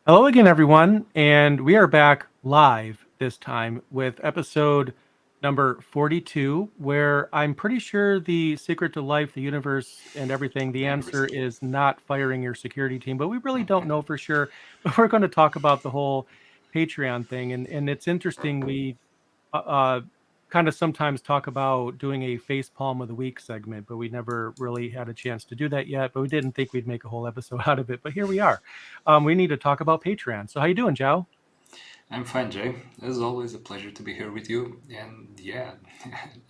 Hello again, everyone, and we are back live this time with episode number 42, where I'm pretty sure the secret to life, the universe, and everything, the answer Everything. is not firing your security team, but we really don't Okay. know for sure. But we're going to talk about the whole Patreon thing, and it's interesting. We uh, kind of sometimes talk about doing a face palm of the week segment, but we never really had a chance to do that yet. But we didn't think we'd make a whole episode out of it. But here we are. We need to talk about Patreon. So how you doing, Joe? I'm fine, Jay. As always, a pleasure to be here with you. And yeah,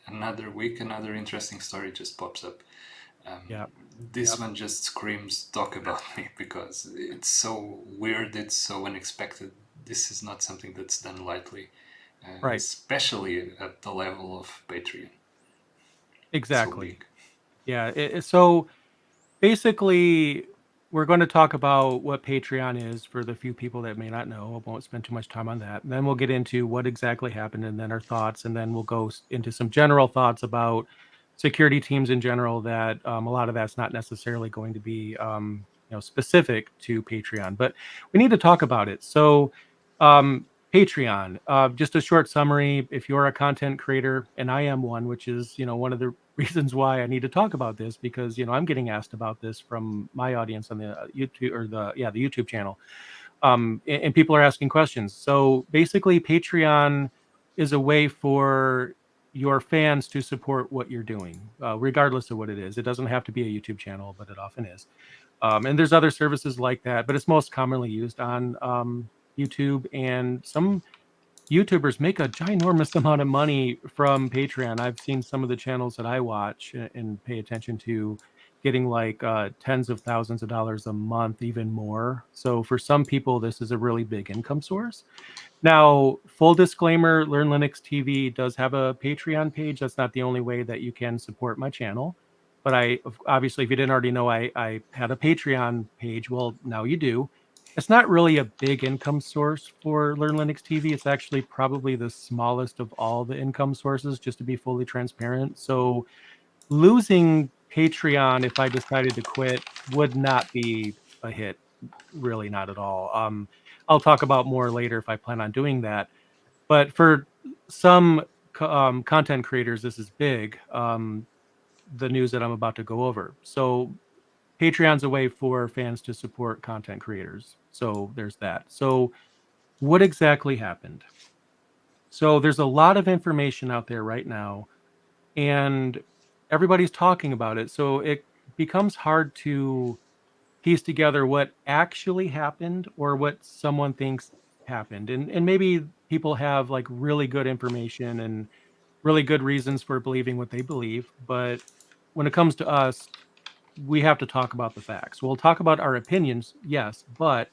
another week, another interesting story just pops up. Um, Yeah, this yeah, one just screams talk about me because it's so weird, it's so unexpected. This is not something that's done lightly, right, especially at the level of Patreon. So exactly. big. Yeah. So basically, we're going to talk about what Patreon is for the few people that may not know. I won't spend too much time on that. And then we'll get into what exactly happened, and then our thoughts, and then we'll go into some general thoughts about security teams in general. That a lot of that's not necessarily going to be specific to Patreon, but we need to talk about it. So, Patreon, just a short summary. If you're a content creator, and I am one, which is one of the reasons why I need to talk about this, because I'm getting asked about this from my audience on the YouTube, or the YouTube channel, and people are asking questions. So basically, Patreon is a way for your fans to support what you're doing, regardless of what it is. It doesn't have to be a YouTube channel, but it often is. And there's other services like that, but it's most commonly used on YouTube, and some YouTubers make a ginormous amount of money from Patreon. I've seen some of the channels that I watch and pay attention to getting like tens of thousands of dollars a month, even more. So for some people, this is a really big income source. Now, full disclaimer, Learn Linux TV does have a Patreon page. That's not the only way that you can support my channel. But obviously, if you didn't already know, I had a Patreon page. Well, now you do. It's not really a big income source for Learn Linux TV. It's actually probably the smallest of all the income sources, just to be fully transparent. So losing Patreon, if I decided to quit, would not be a hit. Really, not at all. I'll talk about more later if I plan on doing that. But for some content creators, this is big. The news that I'm about to go over. So Patreon's a way for fans to support content creators. So there's that. So what exactly happened? So there's a lot of information out there right now, and everybody's talking about it. So it becomes hard to piece together what actually happened or what someone thinks happened. And maybe people have like really good information and really good reasons for believing what they believe, but when it comes to us, we have to talk about the facts. We'll talk about our opinions, yes, but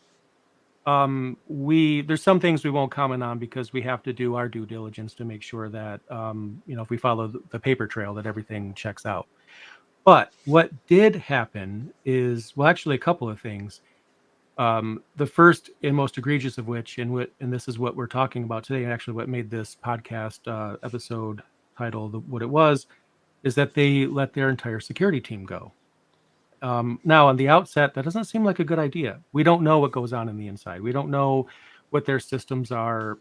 we there's some things we won't comment on because we have to do our due diligence to make sure that if we follow the paper trail, that everything checks out. But what did happen is, well, actually a couple of things. The first and most egregious of which, and this is what we're talking about today, and actually what made this podcast episode title what it was, is that they let their entire security team go. Now, on the outset, that doesn't seem like a good idea. We don't know what goes on in the inside. We don't know what their systems are,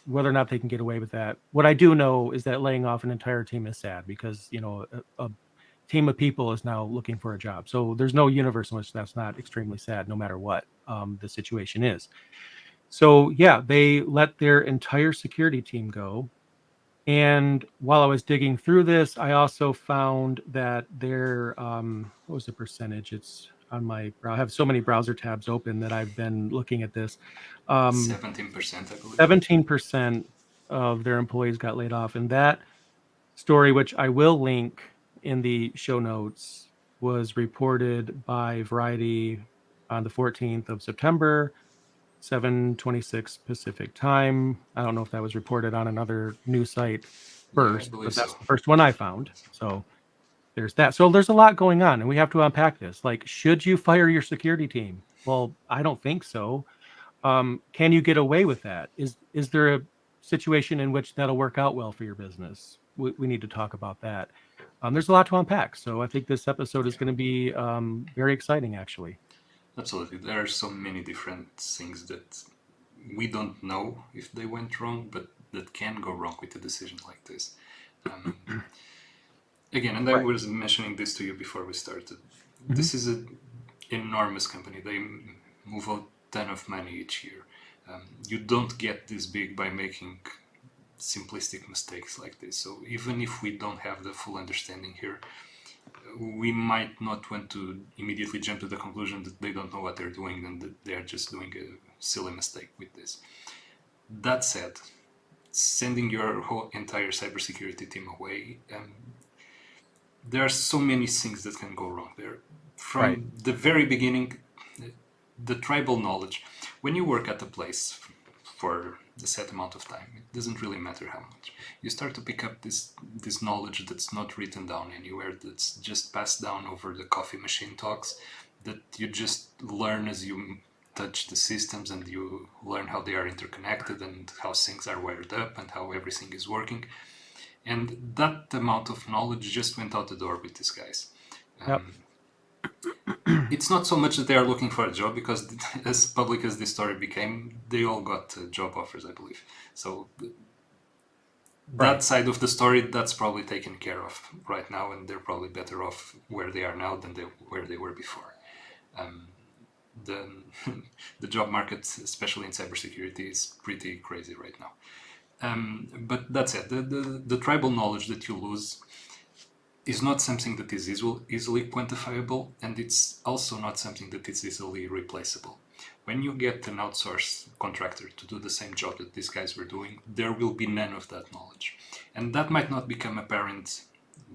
whether or not they can get away with that. What I do know is that laying off an entire team is sad, because a team of people is now looking for a job. So there's no universe in which that's not extremely sad, no matter what the situation is. So yeah, they let their entire security team go. And while I was digging through this, I also found that their what was the percentage? It's on my I have so many browser tabs open that I've been looking at this. 17%, I believe. 17% of their employees got laid off, and that story, which I will link in the show notes, was reported by Variety on the 14th of September, 7:26 Pacific time. I don't know if that was reported on another news site Yeah, I first, believe but so. that's the first one I found. So there's that. So there's a lot going on, and we have to unpack this. Like, should you fire your security team? Well, I don't think so. Can you get away with that? Is there a situation in which that'll work out well for your business? We need to talk about that. There's a lot to unpack, so I think this episode is Yeah. going to be very exciting, actually. Absolutely. There are so many different things that we don't know if they went wrong, but that can go wrong with a decision like this. Um, Again, and I Right. was mentioning this to you before we started. Mhm. This is an enormous company. They move a ton of money each year. You don't get this big by making simplistic mistakes like this. So even if we don't have the full understanding here, we might not want to immediately jump to the conclusion that they don't know what they're doing and that they are just doing a silly mistake with this. That said, sending your whole entire cybersecurity team away, there are so many things that can go wrong there. Right. From the very beginning, the tribal knowledge, when you work at a place for a set amount of time, it doesn't really matter how much. You start to pick up this knowledge that's not written down anywhere, that's just passed down over the coffee machine talks, that you just learn as you touch the systems and you learn how they are interconnected and how things are wired up and how everything is working. And that amount of knowledge just went out the door with these guys. Yep. It's not so much that they are looking for a job, because as public as this story became, they all got job offers, I believe. So that Right. side of the story, that's probably taken care of right now, and they're probably better off where they are now than where they were before. The the job market, especially in cybersecurity, is pretty crazy right now. But that's it. The tribal knowledge that you lose is not something that is easily quantifiable, and it's also not something that is easily replaceable. When you get an outsourced contractor to do the same job that these guys were doing, there will be none of that knowledge. And that might not become apparent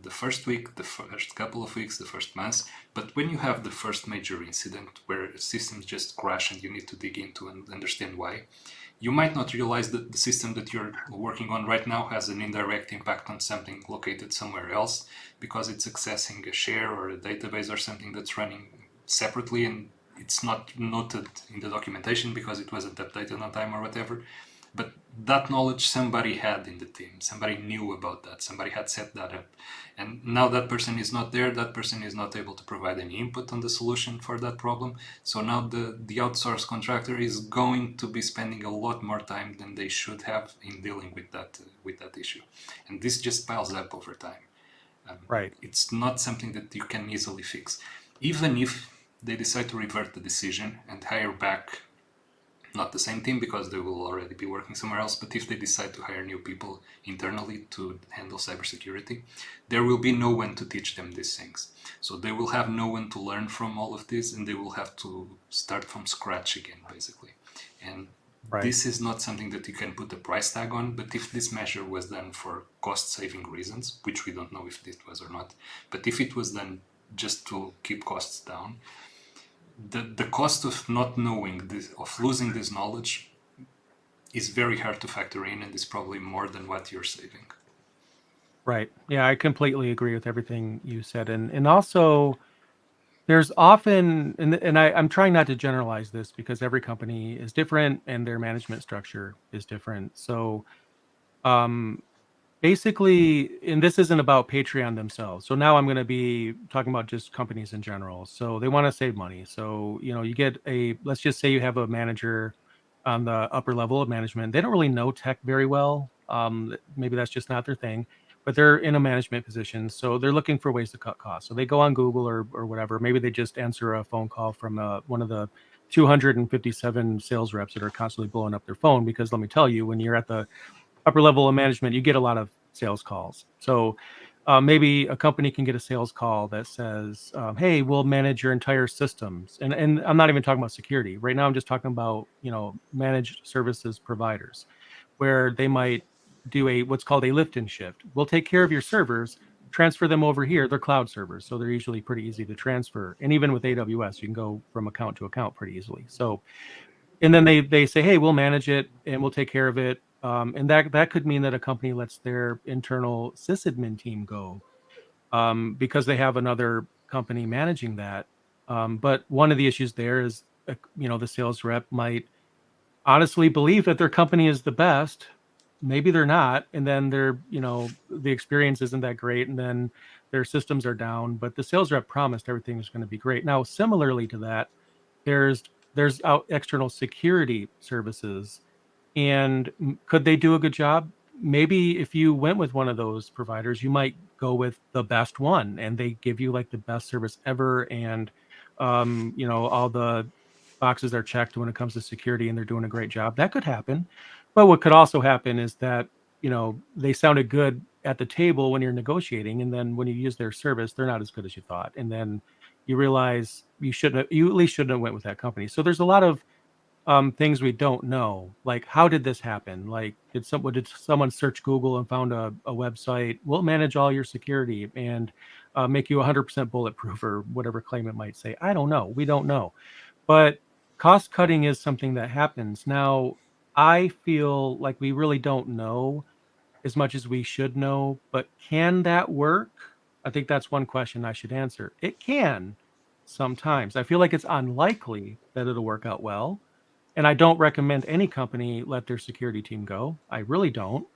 the first week, the first couple of weeks, the first months, but when you have the first major incident where systems just crash and you need to dig into and understand why, you might not realize that the system that you're working on right now has an indirect impact on something located somewhere else, because it's accessing a share or a database or something that's running separately, and it's not noted in the documentation because it wasn't updated on time or whatever. But that knowledge somebody had in the team, somebody knew about that, somebody had set that up. And now that person is not there, that person is not able to provide any input on the solution for that problem. So now the outsourced contractor is going to be spending a lot more time than they should have in dealing with that issue. And this just piles up over time. Right. It's not something that you can easily fix. Even if they decide to revert the decision and hire back, not the same team because they will already be working somewhere else, but if they decide to hire new people internally to handle cybersecurity, there will be no one to teach them these things. So they will have no one to learn from all of this, and they will have to start from scratch again, basically. And Right. this is not something that you can put a price tag on, but if this measure was done for cost saving reasons, which we don't know if this was or not, but if it was done just to keep costs down, the cost of not knowing this, of losing this knowledge, is very hard to factor in, and is probably more than what you're saving. Right. Yeah, I completely agree with everything you said. And also there's often, I'm trying not to generalize this because every company is different and their management structure is different. So um basically, and this isn't about Patreon themselves. So now I'm going to be talking about just companies in general. So they want to save money. So, you get let's just say you have a manager on the upper level of management. They don't really know tech very well. Maybe that's just not their thing, but they're in a management position. So they're looking for ways to cut costs. So they go on Google or whatever. Maybe they just answer a phone call from one of the 257 sales reps that are constantly blowing up their phone. Because let me tell you, when you're at the upper level of management, you get a lot of sales calls. So maybe a company can get a sales call that says, "Hey, we'll manage your entire systems." And I'm not even talking about security right now. I'm just talking about managed services providers, where they might do a what's called a lift and shift. We'll take care of your servers, transfer them over here. They're cloud servers, so they're usually pretty easy to transfer. And even with AWS, you can go from account to account pretty easily. So and then they say, "Hey, we'll manage it and we'll take care of it." And that could mean that a company lets their internal sysadmin team go because they have another company managing that. But one of the issues there is, the sales rep might honestly believe that their company is the best. Maybe they're not, and then the experience isn't that great, and then their systems are down. But the sales rep promised everything was going to be great. Now, similarly to that, there's out external security services, and could they do a good job? Maybe if you went with one of those providers, you might go with the best one, and they give you like the best service ever, and all the boxes are checked when it comes to security, and they're doing a great job. That could happen, but what could also happen is that they sounded good at the table when you're negotiating, and then when you use their service, they're not as good as you thought, and then you realize you at least shouldn't have went with that company. So there's a lot of things we don't know, like how did this happen? Like, did someone search Google and found a website? We'll manage all your security and make you 100% bulletproof, or whatever claim it might say. I don't know. We don't know. But cost cutting is something that happens. Now, I feel like we really don't know as much as we should know, but can that work? I think that's one question I should answer. It can sometimes. I feel like it's unlikely that it'll work out well, and I don't recommend any company let their security team go. I really don't.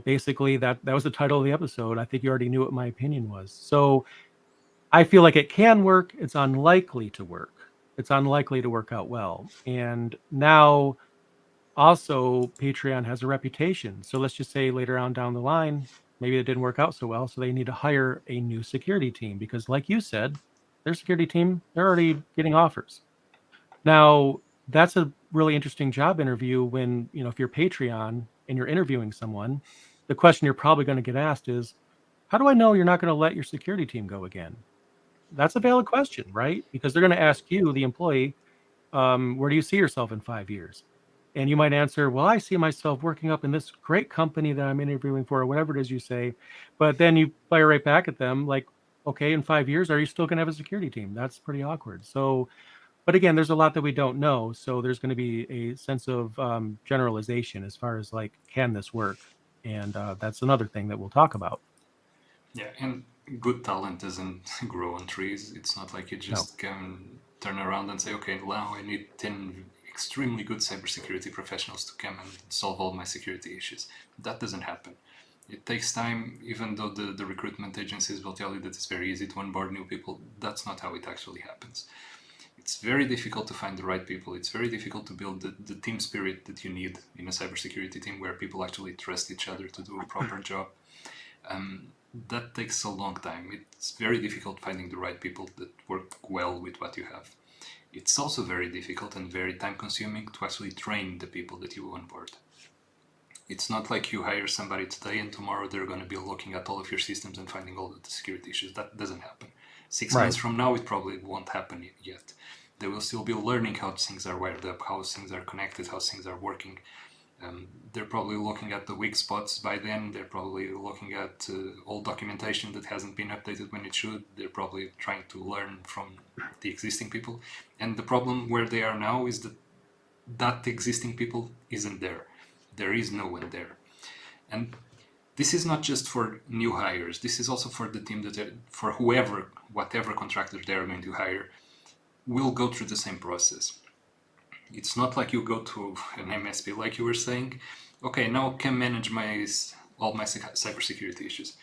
Basically that was the title of the episode. I think you already knew what my opinion was. So I feel like it can work. It's unlikely to work. It's unlikely to work out well. And now also Patreon has a reputation. So let's just say later on down the line, maybe it didn't work out so well. So they need to hire a new security team because, like you said, their security team, they're already getting offers. Now, that's a really interesting job interview when, if you're Patreon and you're interviewing someone, the question you're probably going to get asked is, how do I know you're not going to let your security team go again? That's a valid question, right? Because they're going to ask you, the employee, where do you see yourself in 5 years? And you might answer, well, I see myself working up in this great company that I'm interviewing for, or whatever it is you say. But then you fire right back at them, like, okay, in 5 years, are you still going to have a security team? That's pretty awkward. So, but again, there's a lot that we don't know. So there's going to be a sense of generalization as far as like, can this work? And that's another thing that we'll talk about. Yeah, and good talent doesn't grow on trees. It's not like you No, just can turn around and say, okay, now I need 10 extremely good cybersecurity professionals to come and solve all my security issues. That doesn't happen. It takes time, even though the recruitment agencies will tell you that it's very easy to onboard new people. That's not how it actually happens. It's very difficult to find the right people. It's very difficult to build the team spirit that you need in a cybersecurity team where people actually trust each other to do a proper job. That takes a long time. It's very difficult finding the right people that work well with what you have. It's also very difficult and very time consuming to actually train the people that you onboard. It's not like you hire somebody today and tomorrow they're going to be looking at all of your systems and finding all of the security issues. That doesn't happen. 6 months right. from now, it probably won't happen yet. They will still be learning how things are wired up, how things are connected, how things are working. They're probably looking at the weak spots by then. They're probably looking at old documentation that hasn't been updated when it should. They're probably trying to learn from the existing people. And the problem where they are now is that existing people isn't there. There is no one there. And this is not just for new hires. This is also for the team for whatever contractor they're going to hire, will go through the same process. It's not like you go to an MSP, like you were saying, okay, now can manage all my cybersecurity issues.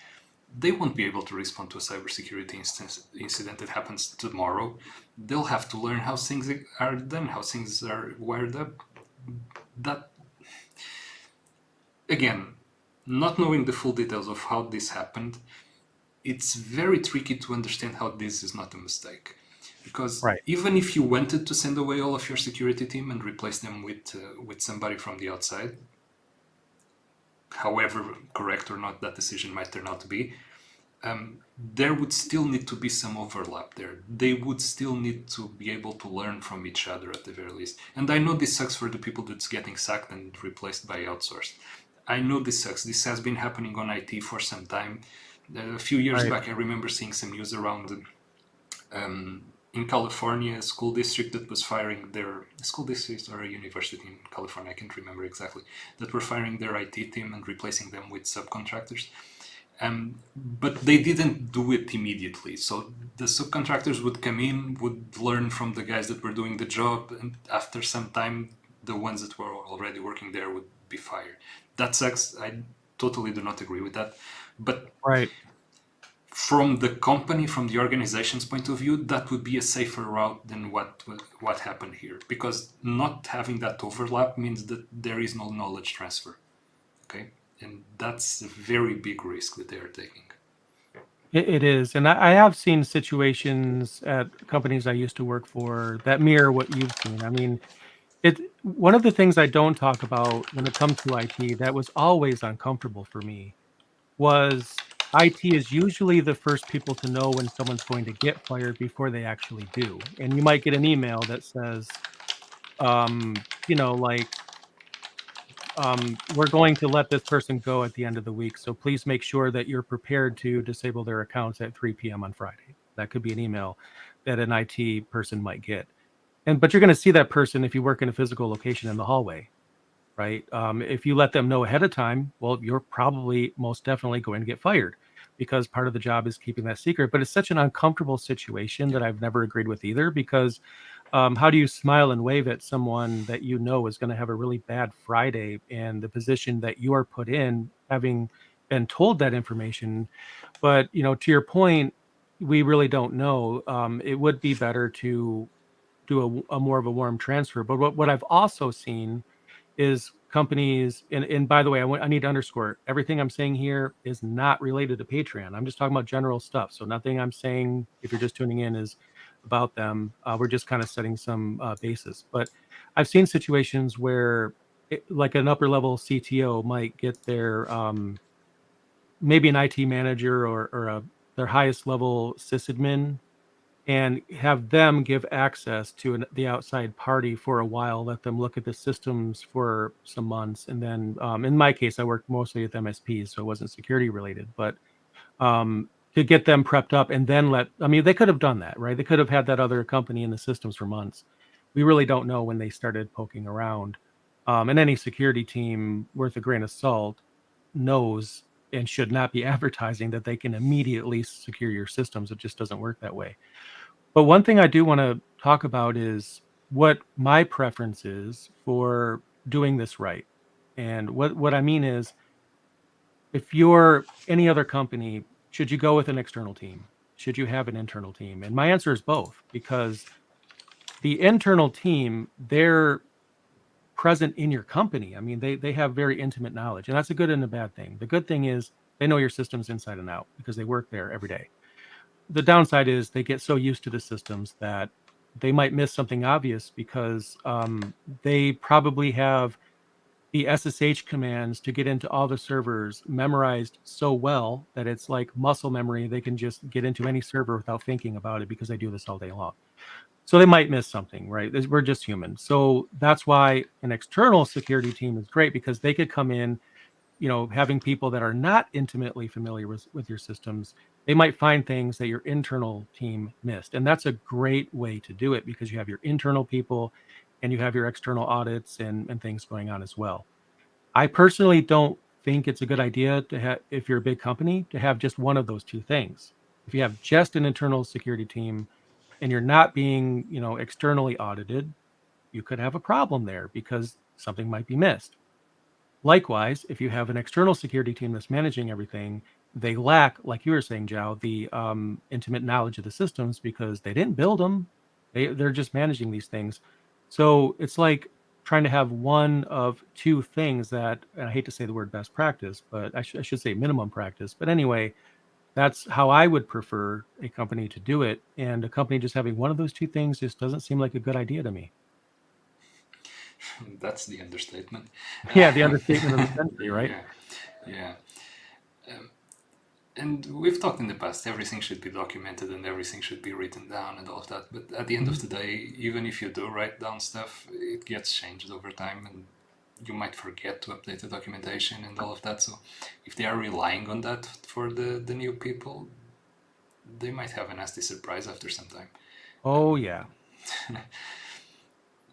They won't be able to respond to a cybersecurity incident that happens tomorrow. They'll have to learn how things are done, how things are wired up. That, again, not knowing the full details of how this happened, it's very tricky to understand how this is not a mistake. Because Right. even if you wanted to send away all of your security team and replace them with somebody from the outside, however correct or not that decision might turn out to be, there would still need to be some overlap there. They would still need to be able to learn from each other at the very least. And I know this sucks for the people that's getting sacked and replaced by outsourced. I know this sucks. This has been happening on IT for some time. A few years Right. back, I remember seeing some news around in California, a school district that was firing their school district or a university in California, I can't remember exactly, that were firing their IT team and replacing them with subcontractors. But they didn't do it immediately. So the subcontractors would come in, would learn from the guys that were doing the job, and after some time, the ones that were already working there would be fired. That sucks. I totally do not agree with that. But Right. from the company, from the organization's point of view, that would be a safer route than what happened here, because not having that overlap means that there is no knowledge transfer. Okay, and that's a very big risk that they are taking. It is, and I have seen situations at companies I used to work for that mirror what you've seen. I mean, one of the things I don't talk about when it comes to IT that was always uncomfortable for me was IT is usually the first people to know when someone's going to get fired before they actually do. And you might get an email that says, like, we're going to let this person go at the end of the week. So please make sure that you're prepared to disable their accounts at 3 p.m. on Friday. That could be an email that an IT person might get. But you're going to see that person if you work in a physical location in the hallway, right? If you let them know ahead of time, well, you're probably most definitely going to get fired because part of the job is keeping that secret. But it's such an uncomfortable situation that I've never agreed with either, because how do you smile and wave at someone that you know is going to have a really bad Friday and the position that you are put in, having been told that information? But to your point, we really don't know. It would be better to do a more of a warm transfer. But what I've also seen is companies, and by the way, I need to underscore everything I'm saying here is not related to Patreon. I'm just talking about general stuff. So nothing I'm saying, if you're just tuning in, is about them. We're just kind of setting some basis. But I've seen situations where, like an upper level CTO might get their maybe an IT manager or their highest level sysadmin, and have them give access to the outside party for a while, let them look at the systems for some months. And then in my case, I worked mostly with MSPs, so it wasn't security related, but to get them prepped up and then they could have done that, right? They could have had that other company in the systems for months. We really don't know when they started poking around. And any security team worth a grain of salt knows and should not be advertising that they can immediately secure your systems. It just doesn't work that way. But one thing I do wanna talk about is what my preference is for doing this right. And what I mean is, if you're any other company, should you go with an external team? Should you have an internal team? And my answer is both, because the internal team, they're present in your company. I mean, they have very intimate knowledge, and that's a good and a bad thing. The good thing is they know your systems inside and out because they work there every day. The downside is they get so used to the systems that they might miss something obvious, because they probably have the SSH commands to get into all the servers memorized so well that it's like muscle memory. They can just get into any server without thinking about it because they do this all day long. So they might miss something, right? We're just human. So that's why an external security team is great, because they could come in, having people that are not intimately familiar with your systems. They might find things that your internal team missed. And that's a great way to do it, because you have your internal people and you have your external audits and things going on as well. I personally don't think it's a good idea to have, if you're a big company, to have just one of those two things. If you have just an internal security team and you're not being, externally audited, you could have a problem there because something might be missed. Likewise, if you have an external security team that's managing everything, they lack, like you were saying, Joe, the intimate knowledge of the systems because they didn't build them. They're just managing these things. So it's like trying to have one of two things that, and I hate to say the word best practice, but I should say minimum practice. But anyway, that's how I would prefer a company to do it. And a company just having one of those two things just doesn't seem like a good idea to me. That's the understatement. Yeah, the understatement of the century, right? Yeah, yeah. And we've talked in the past, everything should be documented and everything should be written down and all of that. But at the end of Mhm. the day, even if you do write down stuff, it gets changed over time and you might forget to update the documentation and all of that. So if they are relying on that for the new people, they might have a nasty surprise after some time. Oh, yeah.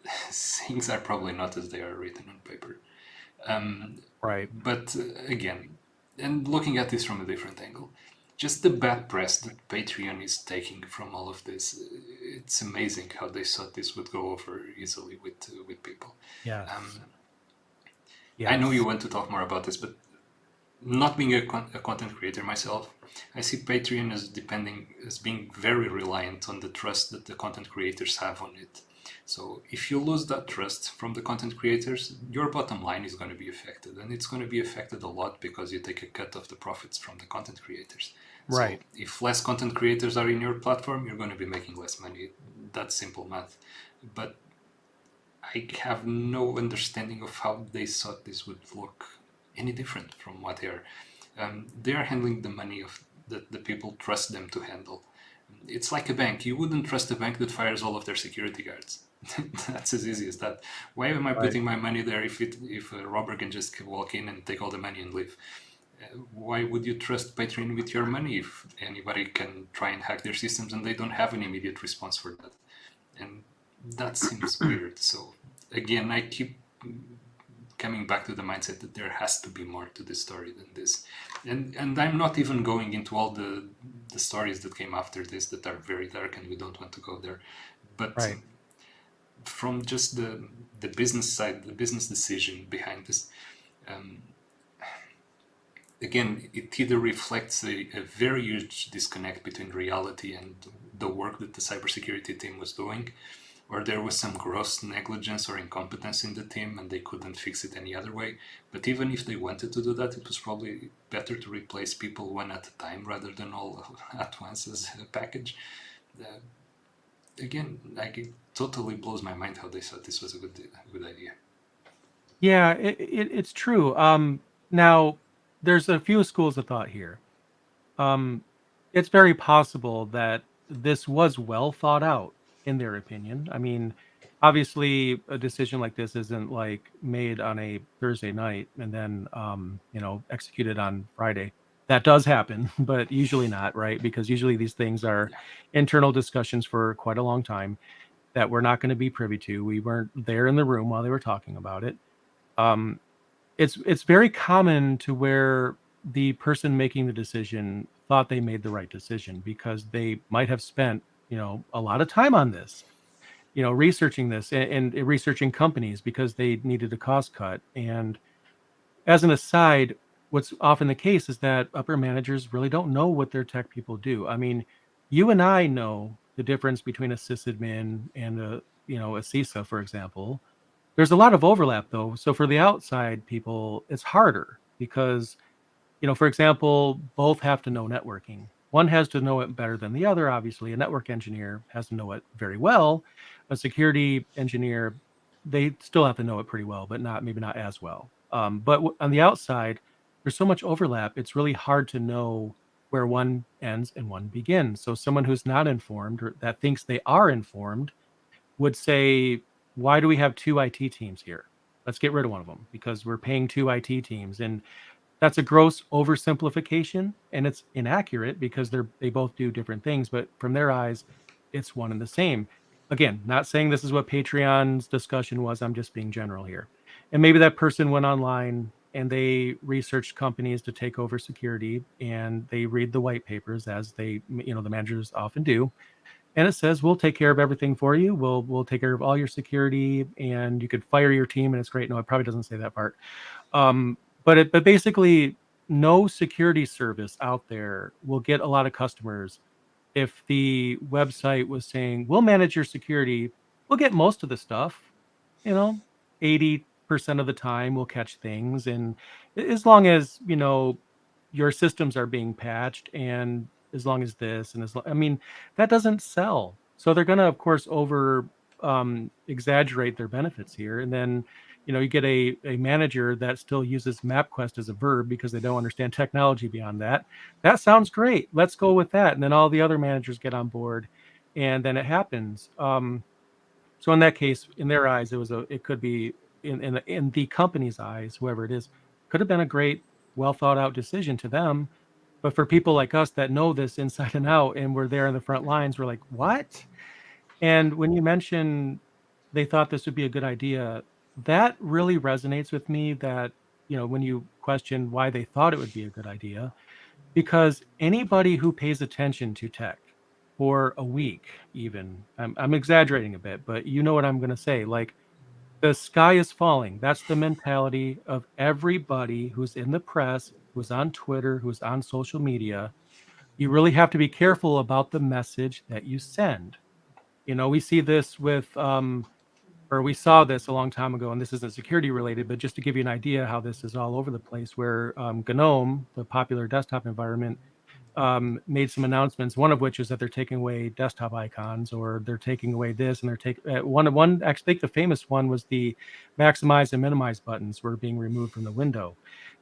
Things are probably not as they are written on paper. Right. But again, and looking at this from a different angle, just the bad press that Patreon is taking from all of this, it's amazing how they thought this would go over easily with people. Yes. Um, I know you Yes. want to talk more about this, but not being a content creator myself, I see Patreon as being very reliant on the trust that the content creators have on it. So if you lose that trust from the content creators, your bottom line is going to be affected, and it's going to be affected a lot because you take a cut of the profits from the content creators. So Right. if less content creators are in your platform, you're going to be making less money. That's simple math. But I have no understanding of how they thought this would look any different from what they are. They are handling the money of the people trust them to handle. It's like a bank. You wouldn't trust a bank that fires all of their security guards. That's as easy as that. Why am I Right. putting my money there if a robber can just walk in and take all the money and leave? Why would you trust Patreon with your money if anybody can try and hack their systems and they don't have an immediate response for that? And that seems weird. So again, I keep coming back to the mindset that there has to be more to this story than this. And I'm not even going into all the stories that came after this that are very dark and we don't want to go there. But Right. from just the business side, the business decision behind this, um, again, it either reflects a very huge disconnect between reality and the work that the cybersecurity team was doing, or there was some gross negligence or incompetence in the team and they couldn't fix it any other way. But even if they wanted to do that, it was probably better to replace people one at a time rather than all at once as a package. Uh, Again, like it totally blows my mind how they thought this was a good idea. Yeah, it's true. Now there's a few schools of thought here. Um, it's very possible that this was well thought out, in their opinion. I mean, obviously, a decision like this isn't like made on a Thursday night and then, executed on Friday. That does happen, but usually not, right? Because usually these things are Yeah, internal discussions for quite a long time that we're not going to be privy to. We weren't there in the room while they were talking about it. Um, it's very common to where the person making the decision thought they made the right decision because they might have spent, a lot of time on this, researching this and researching companies because they needed a cost cut. And as an aside, what's often the case is that upper managers really don't know what their tech people do. I mean, you and I know the difference between a sysadmin and a CISA, for example. There's a lot of overlap though. So for the outside people, it's harder because, for example, both have to know networking. One has to know it better than the other, obviously. A network engineer has to know it very well. A security engineer, they still have to know it pretty well, but not maybe not as well. But on the outside, there's so much overlap. It's really hard to know where one ends and one begins. So someone who's not informed or that thinks they are informed would say, why do we have two IT teams here? Let's get rid of one of them because we're paying two IT teams. And that's a gross oversimplification and it's inaccurate because they both do different things, but from their eyes, it's one and the same. Again, not saying this is what Patreon's discussion was. I'm just being general here. And maybe that person went online and they researched companies to take over security and they read the white papers as the managers often do, and it says we'll take care of everything for you. We'll take care of all your security and you could fire your team and it's great. No, it probably doesn't say that part. But basically no security service out there will get a lot of customers if the website was saying we'll manage your security, we'll get most of the stuff, you know 80% of the time we'll catch things, and as long as your systems are being patched, and as long as this and I mean, that doesn't sell. So they're going to of course over exaggerate their benefits here, and then you get a manager that still uses MapQuest as a verb because they don't understand technology beyond that. That sounds great, let's go with that, and then all the other managers get on board, and then it happens. So in that case, in their eyes, it could be in the company's eyes, whoever it is, could have been a great, well thought out decision to them. But for people like us that know this inside and out, and we're there in the front lines, we're like, what? And when you mention they thought this would be a good idea, that really resonates with me. That when you question why they thought it would be a good idea, because anybody who pays attention to tech for a week, even, I'm exaggerating a bit, but you know what I'm going to say, like the sky is falling. That's the mentality of everybody who's in the press who's on Twitter, who's on social media, you really have to be careful about the message that you send. We see this with, or we saw this a long time ago, and this isn't security related, but just to give you an idea how this is all over the place, where GNOME, the popular desktop environment, made some announcements. One of which is that they're taking away desktop icons, or they're taking away this, and they're taking one. Actually, I think the famous one was the maximize and minimize buttons were being removed from the window.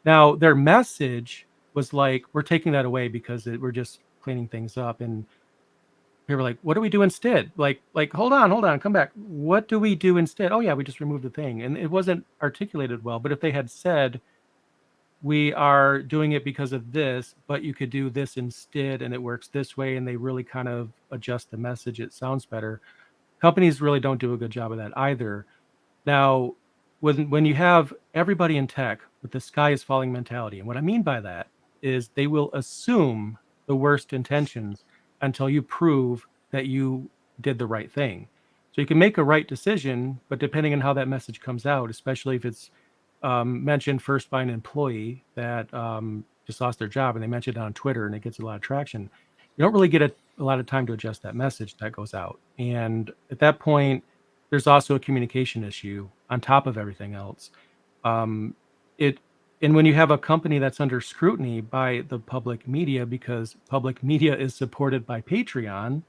Now, their message was like, "We're taking that away because we're just cleaning things up." And people were like, "What do we do instead?" Like, hold on, come back. What do we do instead? Oh yeah, we just removed the thing, and it wasn't articulated well. But if they had said, we are doing it because of this, but you could do this instead, and it works this way, and they really kind of adjust the message, it sounds better. Companies really don't do a good job of that either. Now, when you have everybody in tech with the sky is falling mentality, and what I mean by that is they will assume the worst intentions until you prove that you did the right thing. So you can make a right decision, but depending on how that message comes out, especially if it's mentioned first by an employee that just lost their job, and they mention it on Twitter, and it gets a lot of traction, you don't really get a lot of time to adjust that message that goes out. And at that point, there's also a communication issue on top of everything else. Um, it and when you have a company that's under scrutiny by the public media, because public media is supported by Patreon,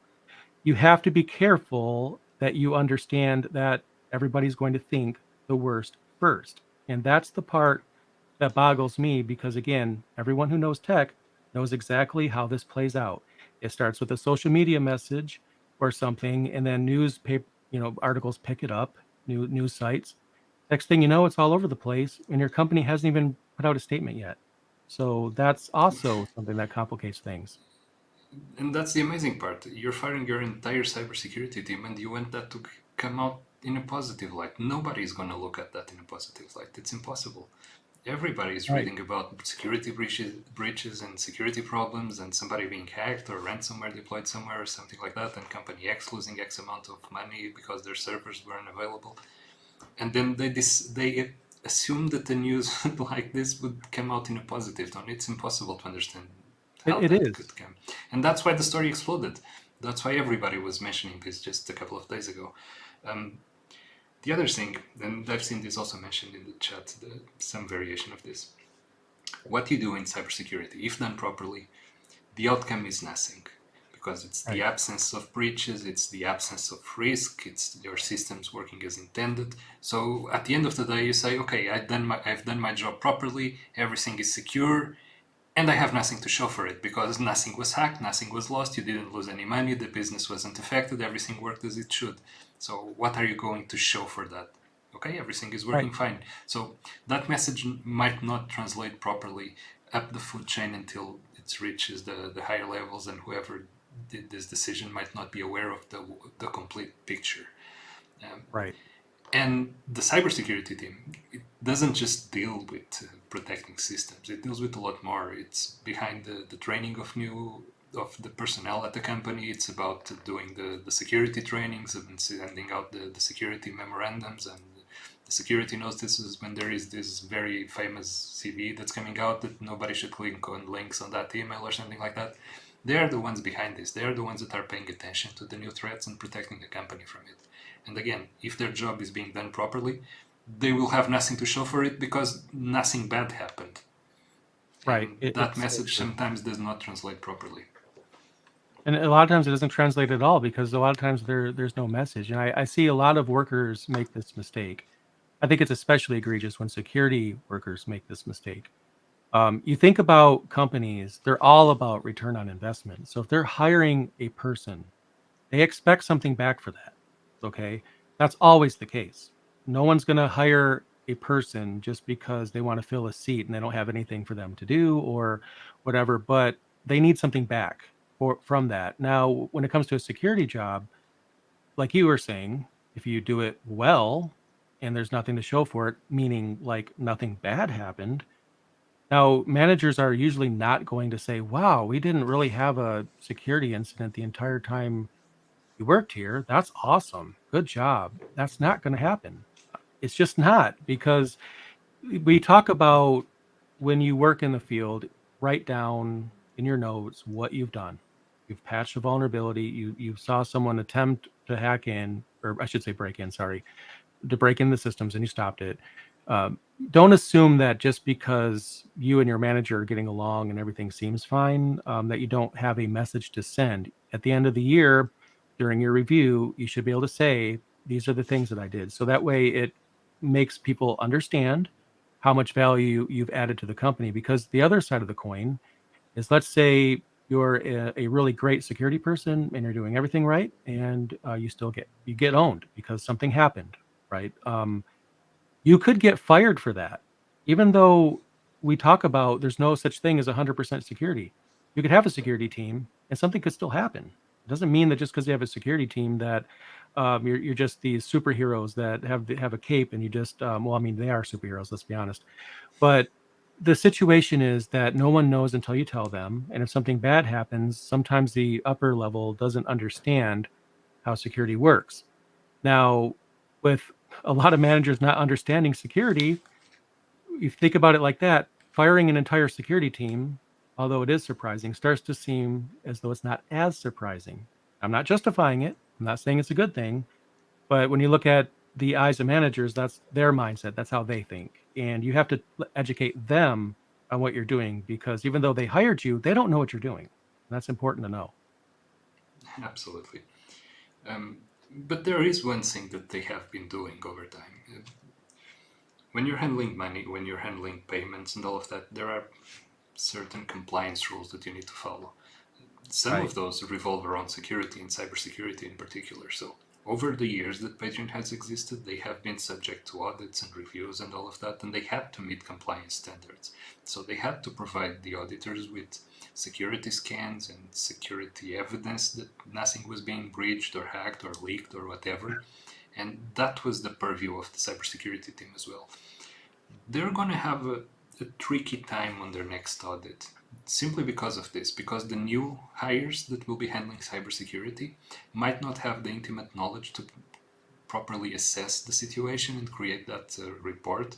you have to be careful that you understand that everybody's going to think the worst first. And that's the part that boggles me, because again, everyone who knows tech knows exactly how this plays out. It starts with a social media message or something, and then newspaper, articles pick it up, news sites. Next thing you know, it's all over the place, and your company hasn't even put out a statement yet. So that's also something that complicates things. And that's the amazing part. You're firing your entire cybersecurity team, and you want that to come out in a positive light. Nobody's going to look at that in a positive light. It's impossible. Everybody is Right. reading about security breaches and security problems, and somebody being hacked or ransomware deployed somewhere or something like that, and company X losing X amount of money because their servers weren't available. And then they assume that the news like this would come out in a positive tone. It's impossible to understand how It that is. could come. And that's why the story exploded. That's why everybody was mentioning this just a couple of days ago. The other thing, and I've seen this also mentioned in the chat, some variation of this. What you do in cybersecurity, if done properly, the outcome is nothing, because it's the Right. absence of breaches, it's the absence of risk, it's your systems working as intended. So at the end of the day, you say, okay, I've done my job properly, everything is secure, and I have nothing to show for it, because nothing was hacked, nothing was lost, you didn't lose any money, the business wasn't affected, everything worked as it should. So what are you going to show for that? Okay, everything is Right. working fine. So that message might not translate properly up the food chain until it reaches the higher levels, and whoever did this decision might not be aware of the complete picture. Right. And the cybersecurity team, it doesn't just deal with protecting systems. It deals with a lot more. It's behind the training of the personnel at the company. It's about doing the security trainings and sending out the security memorandums and the security notices when there is this very famous CV that's coming out that nobody should click on links on that email or something like that. They are the ones behind this. They are the ones that are paying attention to the new threats and protecting the company from it. And again, if their job is being done properly, they will have nothing to show for it because nothing bad happened. Right. And that It's so message true. sometimes does not translate properly. And a lot of times it doesn't translate at all, because a lot of times there's no message. And I see a lot of workers make this mistake. I think it's especially egregious when security workers make this mistake. You think about companies, they're all about return on investment. So if they're hiring a person, they expect something back for that. Okay. That's always the case. No one's going to hire a person just because they want to fill a seat and they don't have anything for them to do or whatever, but they need something back from that. Now, when it comes to a security job, like you were saying, if you do it well and there's nothing to show for it, meaning like nothing bad happened, now managers are usually not going to say, wow, we didn't really have a security incident the entire time you worked here. That's awesome. Good job. That's not going to happen. It's just not, because we talk about when you work in the field, write down in your notes what you've done. You've patched a vulnerability. You saw someone attempt to hack in, or I should say break in. Sorry, to break in the systems, and you stopped it. Don't assume that just because you and your manager are getting along and everything seems fine, that you don't have a message to send. At the end of the year, during your review, you should be able to say, these are the things that I did. So that way it makes people understand how much value you've added to the company. Because the other side of the coin is, let's say you're a really great security person and you're doing everything right, and you still get owned because something happened, right? You could get fired for that. Even though we talk about there's no such thing as 100% security, you could have a security team and something could still happen. It doesn't mean that just because you have a security team that you're just these superheroes that have a cape and you just well, I mean, they are superheroes, let's be honest. But the situation is that no one knows until you tell them, and if something bad happens, sometimes the upper level doesn't understand how security works. Now, with a lot of managers not understanding security, you think about it like that, firing an entire security team, although it is surprising, starts to seem as though it's not as surprising. I'm not justifying it. I'm not saying it's a good thing, but when you look at the eyes of managers, that's their mindset. That's how they think. And you have to educate them on what you're doing, because even though they hired you, they don't know what you're doing. That's important to know. Absolutely. But there is one thing that they have been doing over time. When you're handling money, when you're handling payments and all of that, there are certain compliance rules that you need to follow. Some Right. of those revolve around security and cybersecurity in particular. So, over the years that Patreon has existed, they have been subject to audits and reviews and all of that, and they had to meet compliance standards. So, they had to provide the auditors with security scans and security evidence that nothing was being breached or hacked or leaked or whatever. And that was the purview of the cybersecurity team as well. They're going to have a tricky time on their next audit simply because of this, because the new hires that will be handling cybersecurity might not have the intimate knowledge to properly assess the situation and create that report,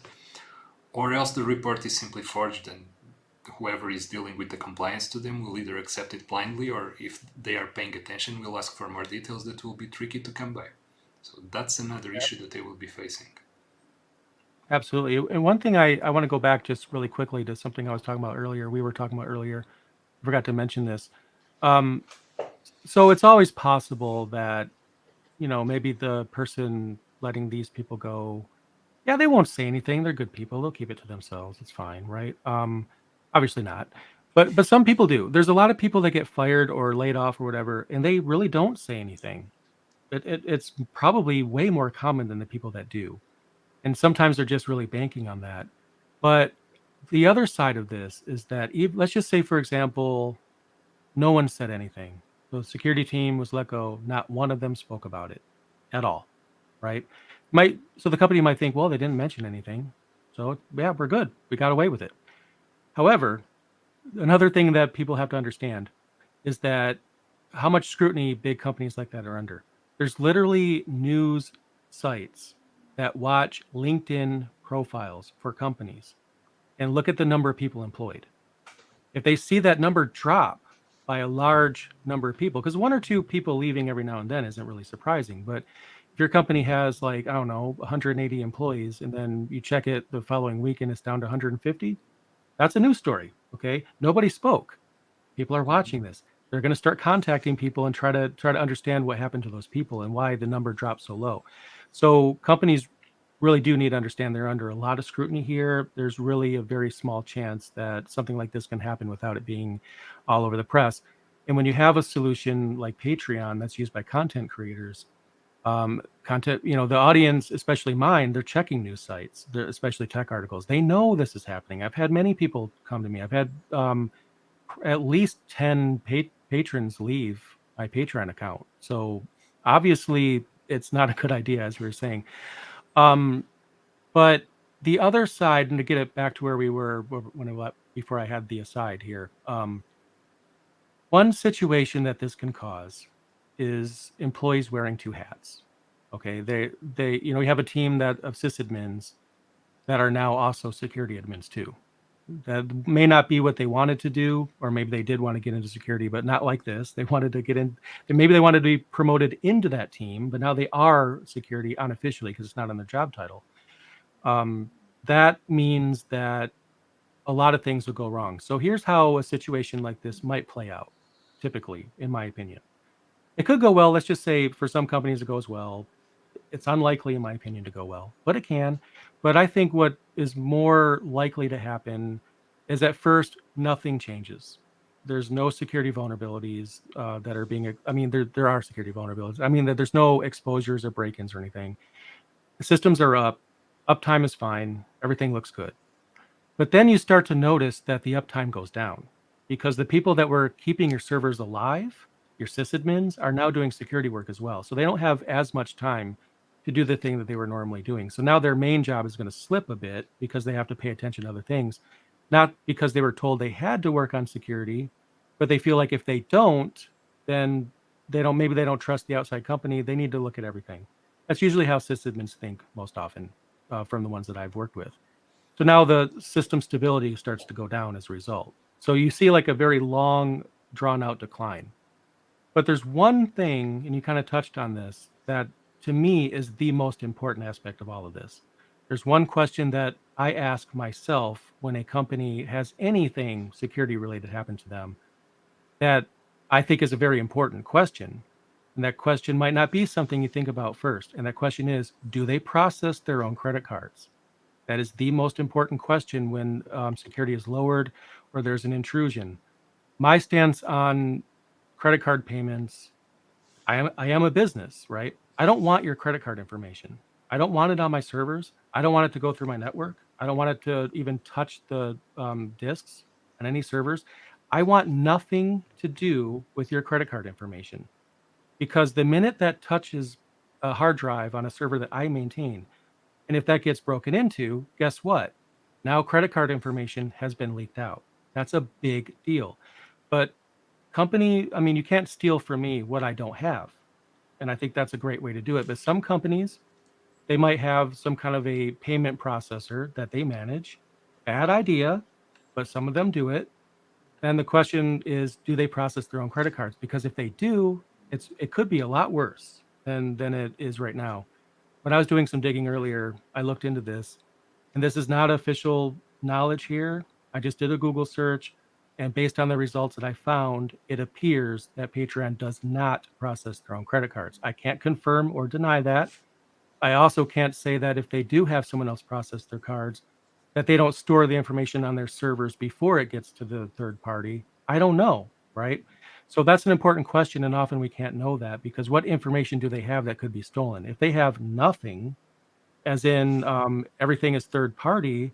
or else the report is simply forged and whoever is dealing with the compliance to them will either accept it blindly, or if they are paying attention, will ask for more details that will be tricky to come by. So that's another issue that they will be facing. Absolutely. And one thing I want to go back just really quickly to something I was talking about earlier. We were talking about earlier. I forgot to mention this. Um, so it's always possible that, maybe the person letting these people go, yeah, they won't say anything. They're good people. They'll keep it to themselves. It's fine, right? Obviously not. But some people do. There's a lot of people that get fired or laid off or whatever, and they really don't say anything. It's probably way more common than the people that do. And sometimes they're just really banking on that. But the other side of this is that, let's just say, for example, no one said anything. The security team was let go. Not one of them spoke about it at all, right? So the company might think, well, they didn't mention anything, so yeah, we're good. We got away with it. However, another thing that people have to understand is that how much scrutiny big companies like that are under. There's literally news sites that watch LinkedIn profiles for companies and look at the number of people employed. If they see that number drop by a large number of people, because one or two people leaving every now and then isn't really surprising, but if your company has, like, I don't know, 180 employees, and then you check it the following week and it's down to 150, that's a news story. Okay, nobody spoke. People are watching this. They're going to start contacting people and try to understand what happened to those people and why the number dropped so low. So companies really do need to understand they're under a lot of scrutiny here. There's really a very small chance that something like this can happen without it being all over the press. And when you have a solution like Patreon that's used by content creators, content, the audience, especially mine, they're checking news sites, especially tech articles. They know this is happening. I've had many people come to me. I've had at least 10 patrons leave my Patreon account. So obviously it's not a good idea, as we were saying. But the other side, and to get it back to where we were before I had the aside here, one situation that this can cause is employees wearing two hats. Okay, you have a team of sysadmins that are now also security admins too. That may not be what they wanted to do, or maybe they did want to get into security, but not like this. They wanted to get in, maybe they wanted to be promoted into that team, but now they are security unofficially because it's not on their job title. Um, that means that a lot of things will go wrong. So here's how a situation like this might play out, typically, in my opinion. It could go well. Let's just say for some companies it goes well. It's unlikely, in my opinion, to go well, but it can. But I think what is more likely to happen is at first nothing changes. There's no security vulnerabilities that are being. I mean, there are security vulnerabilities. I mean, that there's no exposures or break-ins or anything. The systems are up. Uptime is fine. Everything looks good. But then you start to notice that the uptime goes down because the people that were keeping your servers alive, your sysadmins, are now doing security work as well. So they don't have as much time to do the thing that they were normally doing. So now their main job is going to slip a bit because they have to pay attention to other things, not because they were told they had to work on security, but they feel like if they don't, then maybe they don't trust the outside company. They need to look at everything. That's usually how sysadmins think most often from the ones that I've worked with. So now the system stability starts to go down as a result. So you see like a very long, drawn out decline. But there's one thing, and you kind of touched on this, that to me is the most important aspect of all of this. There's one question that I ask myself when a company has anything security related happen to them that I think is a very important question. And that question might not be something you think about first. And that question is, do they process their own credit cards? That is the most important question when security is lowered or there's an intrusion. My stance on credit card payments, I am a business, right? I don't want your credit card information. I don't want it on my servers. I don't want it to go through my network. I don't want it to even touch the disks on any servers. I want nothing to do with your credit card information because the minute that touches a hard drive on a server that I maintain, and if that gets broken into, guess what? Now credit card information has been leaked out. That's a big deal. But I mean, you can't steal from me what I don't have. And I think that's a great way to do it. But some companies, they might have some kind of a payment processor that they manage. Bad idea, but some of them do it. And the question is, do they process their own credit cards? Because if they do, it could be a lot worse than it is right now. When I was doing some digging earlier, I looked into this, and this is not official knowledge here. I just did a Google search, and based on the results that I found, it appears that Patreon does not process their own credit cards. I can't confirm or deny that. I also can't say that if they do have someone else process their cards, that they don't store the information on their servers before it gets to the third party. I don't know, right? So that's an important question, and often we can't know that because what information do they have that could be stolen? If they have nothing, as in everything is third party,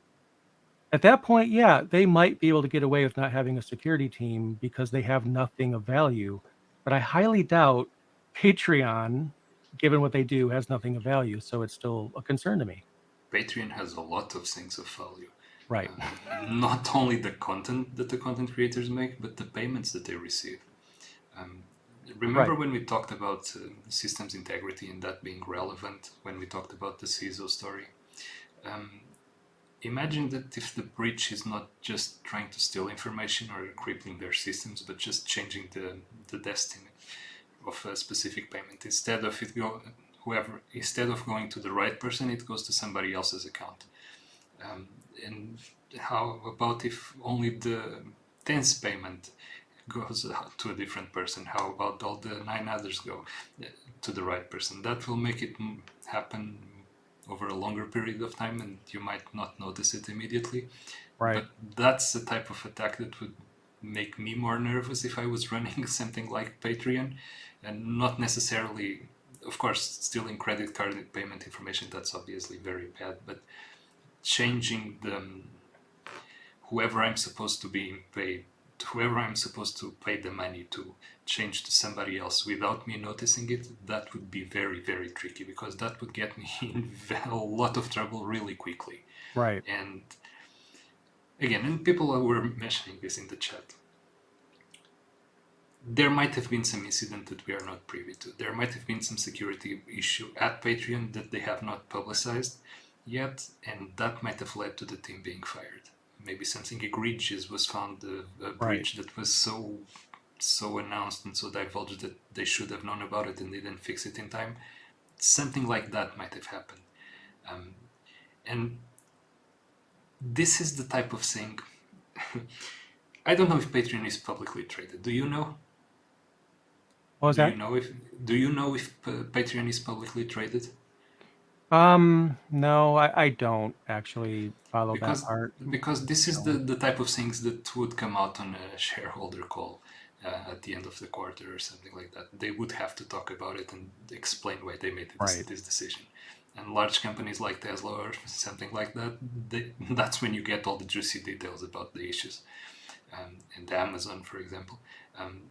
at that point, yeah, they might be able to get away with not having a security team because they have nothing of value. But I highly doubt Patreon, given what they do, has nothing of value. So it's still a concern to me. Patreon has a lot of things of value. Right. Not only the content that the content creators make, but the payments that they receive. Remember Right. when we talked about systems integrity and that being relevant when we talked about the CISO story? Imagine that if the breach is not just trying to steal information or crippling their systems, but just changing the destiny of a specific payment. Instead of going to the right person, it goes to somebody else's account. And how about if only the 10th payment goes to a different person? How about all the 9 others go to the right person? That will make it happen over a longer period of time, and you might not notice it immediately. Right. But that's the type of attack that would make me more nervous if I was running something like Patreon, and not necessarily, of course, stealing credit card payment information. That's obviously very bad, but changing whoever I'm supposed to pay the money to change to somebody else without me noticing it, that would be very, very tricky, because that would get me in a lot of trouble really quickly. Right. And again, and people were mentioning this in the chat, there might have been some incident that we are not privy to. There might have been some security issue at Patreon that they have not publicized yet, and that might have led to the team being fired. maybe something egregious was found, a Right. breach that was so announced and so divulged that they should have known about it and they didn't fix it in time. Something like that might have happened. And this is the type of thing. I don't know if Patreon is publicly traded. Do you know? What was Do you that? know if Patreon is publicly traded? No, I don't actually follow that Because part. this is No. the type of things that would come out on a shareholder call at the end of the quarter or something like that. They would have to talk about it and explain why they made Right. this decision. And large companies like Tesla or something like that, that's when you get all the juicy details about the issues. And Amazon, for example.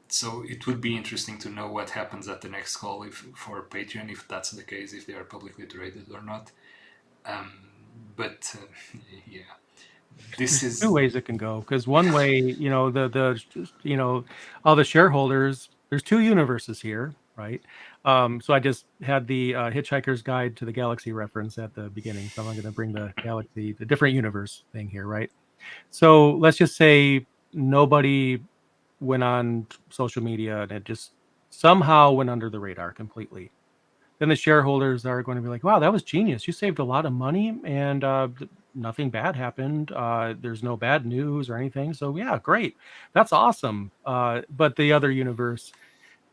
So it would be interesting to know what happens at the next call if for Patreon, if that's the case, if they are publicly traded or not. But yeah, this There's two is ways it can go, because one way, all the shareholders, there's two universes here, right? So I just had the Hitchhiker's Guide to the Galaxy reference at the beginning, so I'm going to bring the different universe thing here, right? So let's just say nobody went on social media and it just somehow went under the radar completely. Then the shareholders are going to be like, wow, that was genius. You saved a lot of money and nothing bad happened. There's no bad news or anything. So, yeah, great. That's awesome. But the other universe,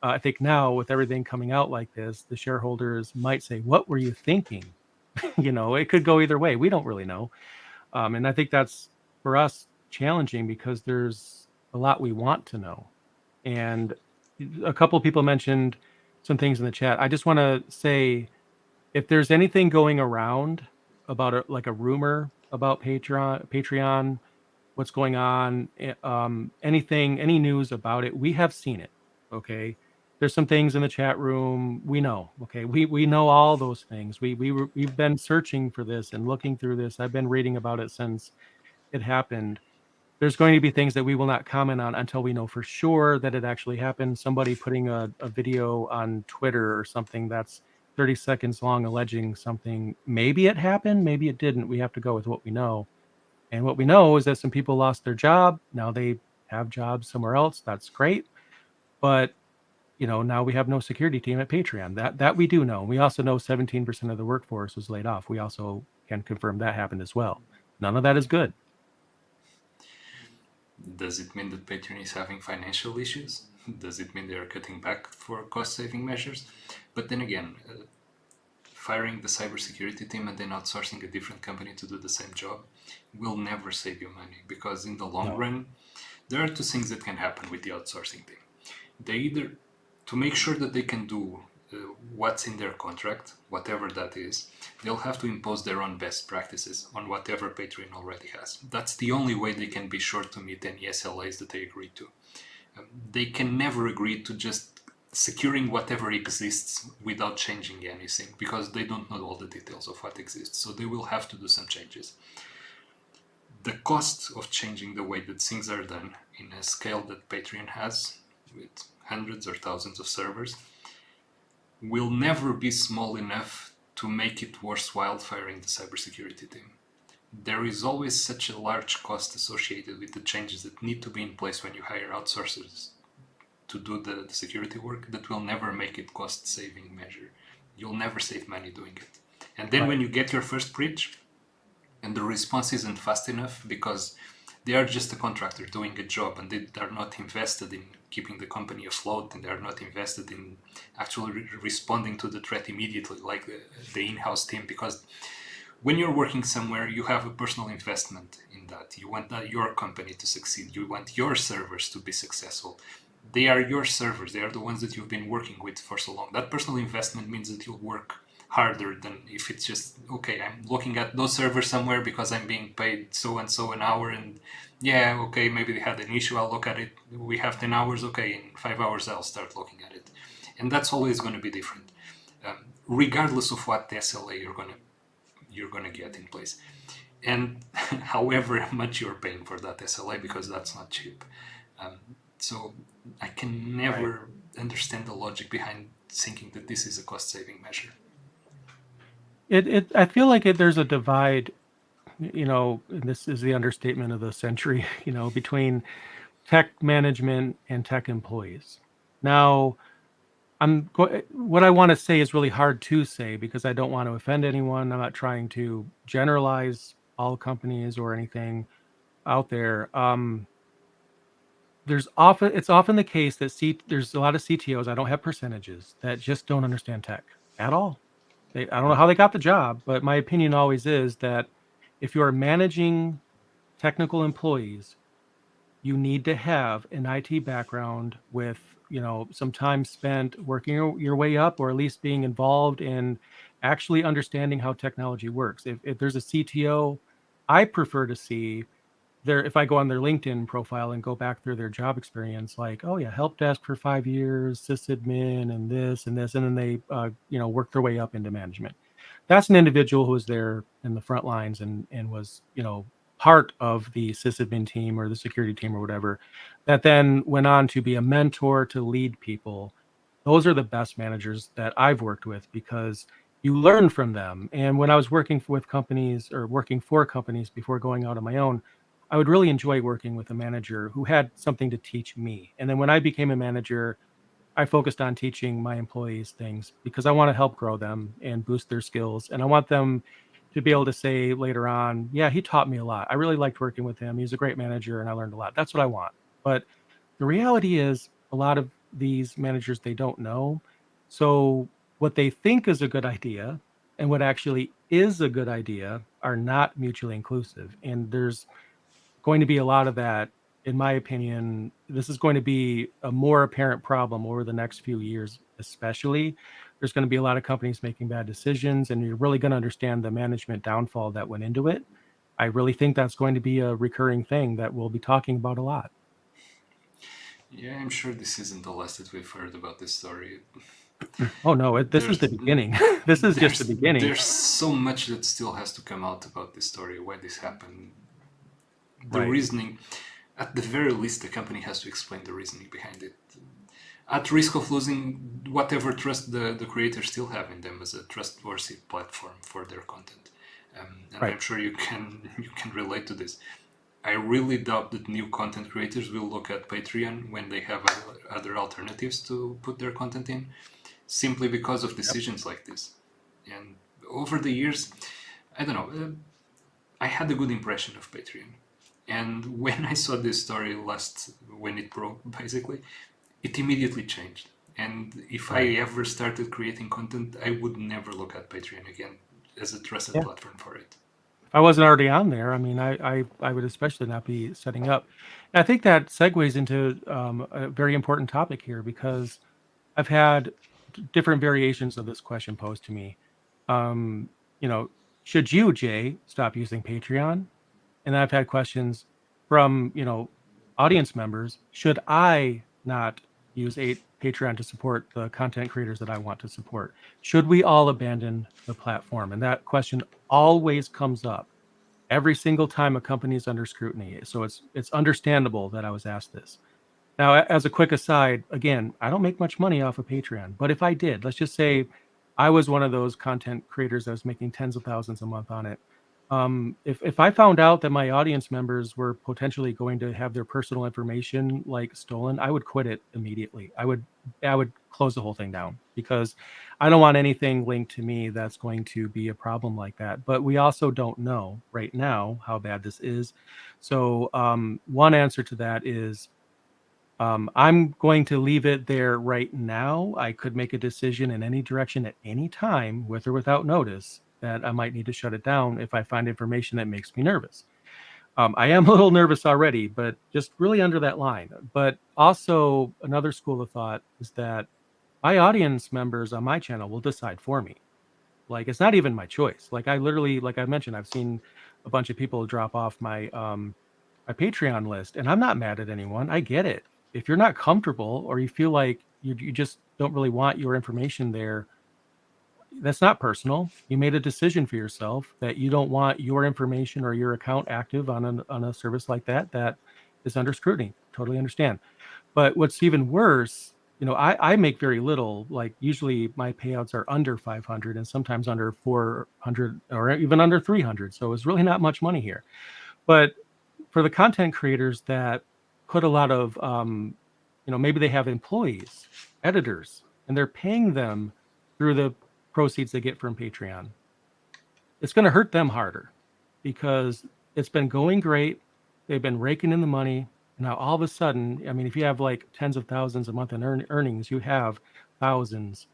I think now with everything coming out like this, the shareholders might say, what were you thinking? It could go either way. We don't really know. And I think that's for us challenging because there's a lot we want to know. And a couple of people mentioned some things in the chat. I just want to say if there's anything going around about like a rumor about Patreon, what's going on, anything, any news about it, we have seen it. Okay. There's some things in the chat room we know. Okay. We know all those things. We've been searching for this and looking through this. I've been reading about it since it happened. There's going to be things that we will not comment on until we know for sure that it actually happened. Somebody putting a video on Twitter or something that's 30 seconds long alleging something. Maybe it happened, maybe it didn't. We have to go with what we know. And what we know is that some people lost their job. Now they have jobs somewhere else. That's great. But now we have no security team at Patreon. That we do know. We also know 17% of the workforce was laid off. We also can confirm that happened as well. None of that is good. Does it mean that Patreon is having financial issues? Does it mean they are cutting back for cost saving measures? But then again, firing the cybersecurity team and then outsourcing a different company to do the same job will never save you money, because in the long No. run, there are two things that can happen with the outsourcing team. They either, to make sure that they can do what's in their contract, whatever that is, they'll have to impose their own best practices on whatever Patreon already has. That's the only way they can be sure to meet any SLAs that they agree to. They can never agree to just securing whatever exists without changing anything, because they don't know all the details of what exists. So they will have to do some changes. The cost of changing the way that things are done in a scale that Patreon has, with hundreds or thousands of servers, will never be small enough to make it worthwhile firing the cybersecurity team. There is always such a large cost associated with the changes that need to be in place when you hire outsourcers to do the security work that will never make it cost saving measure. You'll never save money doing it. And then Right. when you get your first breach and the response isn't fast enough because they are just a contractor doing a job and they are not invested in keeping the company afloat, and they are not invested in actually responding to the threat immediately like the in-house team, because when you're working somewhere, you have a personal investment in that. You want your company to succeed. You want your servers to be successful. They are your servers. They are the ones that you've been working with for so long. That personal investment means that you'll work harder than if it's just, okay, I'm looking at those servers somewhere because I'm being paid so and so an hour, and yeah, okay, maybe they had an issue, I'll look at it. We have 10 hours, okay, in 5 hours I'll start looking at it. And that's always going to be different, regardless of what SLA you're gonna get in place, and however much you're paying for that SLA, because that's not cheap. So I can Right. never understand the logic behind thinking that this is a cost-saving measure. I feel like there's a divide and this is the understatement of the century, between tech management and tech employees. Now, what I want to say is really hard to say because I don't want to offend anyone. I'm not trying to generalize all companies or anything out there. It's often the case that there's a lot of CTOs, I don't have percentages, that just don't understand tech at all. I don't know how they got the job, but my opinion always is that if you're managing technical employees, you need to have an IT background with, some time spent working your way up, or at least being involved in actually understanding how technology works. If there's a CTO, I prefer to see if I go on their LinkedIn profile and go back through their job experience, like, oh yeah, help desk for 5 years, sysadmin, and this and this, and then they, work their way up into management. That's an individual who was there in the front lines and was, part of the sysadmin team or the security team or whatever, that then went on to be a mentor to lead people. Those are the best managers that I've worked with because you learn from them. And when I was working with companies or working for companies before going out on my own, I would really enjoy working with a manager who had something to teach me. And then when I became a manager, I focused on teaching my employees things because I want to help grow them and boost their skills. And I want them to be able to say later on, yeah, he taught me a lot. I really liked working with him. He's a great manager and I learned a lot. That's what I want. But the reality is, a lot of these managers, they don't know. So what they think is a good idea and what actually is a good idea are not mutually inclusive. And there's going to be a lot of that. In my opinion, this is going to be a more apparent problem over the next few years, especially. There's going to be a lot of companies making bad decisions, and you're really going to understand the management downfall that went into it. I really think that's going to be a recurring thing that we'll be talking about a lot. Yeah, I'm sure this isn't the last that we've heard about this story. Oh no, this is There's the beginning. This is just the beginning. there's so much that still has to come out about this story, why this happened, the Right. reasoning. At the very least, the company has to explain the reasoning behind it. At risk of losing whatever trust the creators still have in them as a trustworthy platform for their content. And Right. I'm sure you can relate to this. I really doubt that new content creators will look at Patreon when they have other alternatives to put their content in, simply because of Yep. decisions like this. And over the years, I don't know, I had a good impression of Patreon. And when I saw this story when it broke, basically, it immediately changed. And if I Right. ever started creating content, I would never look at Patreon again as a trusted Yeah. platform for it. If I wasn't already on there, I mean, I would especially not be setting up. And I think that segues into a very important topic here because I've had different variations of this question posed to me. Um, you know, should you, Jay, stop using Patreon? And I've had questions from, audience members. Should I not use Patreon to support the content creators that I want to support? Should we all abandon the platform? And that question always comes up every single time a company is under scrutiny. So it's understandable that I was asked this. Now, as a quick aside, again, I don't make much money off of Patreon, but if I did, let's just say I was one of those content creators that was making tens of thousands a month on it. If I found out that my audience members were potentially going to have their personal information like stolen, I would quit it immediately. I would close the whole thing down because I don't want anything linked to me that's going to be a problem like that. But we also don't know right now how bad this is. So one answer to that is I'm going to leave it there right now. I could make a decision in any direction at any time, with or without notice, that I might need to shut it down if I find information that makes me nervous. I am a little nervous already, but just really under that line. But also, another school of thought is that my audience members on my channel will decide for me. Like, it's not even my choice. Like, I literally, like I mentioned, I've seen a bunch of people drop off my Patreon list, and I'm not mad at anyone. I get it. If you're not comfortable or you feel like you just don't really want your information there, that's not personal. You made a decision for yourself that you don't want your information or your account active on a service like that is under scrutiny. Totally understand. But what's even worse I make very little. Like usually my payouts are under 500 and sometimes under 400 or even under 300. So it's really not much money here. But for the content creators that put a lot of, maybe they have employees, editors, and they're paying them through the proceeds they get from Patreon, it's going to hurt them harder because it's been going great. They've been raking in the money. Now, all of a sudden, I mean, if you have like tens of thousands a month in earnings, you have thousands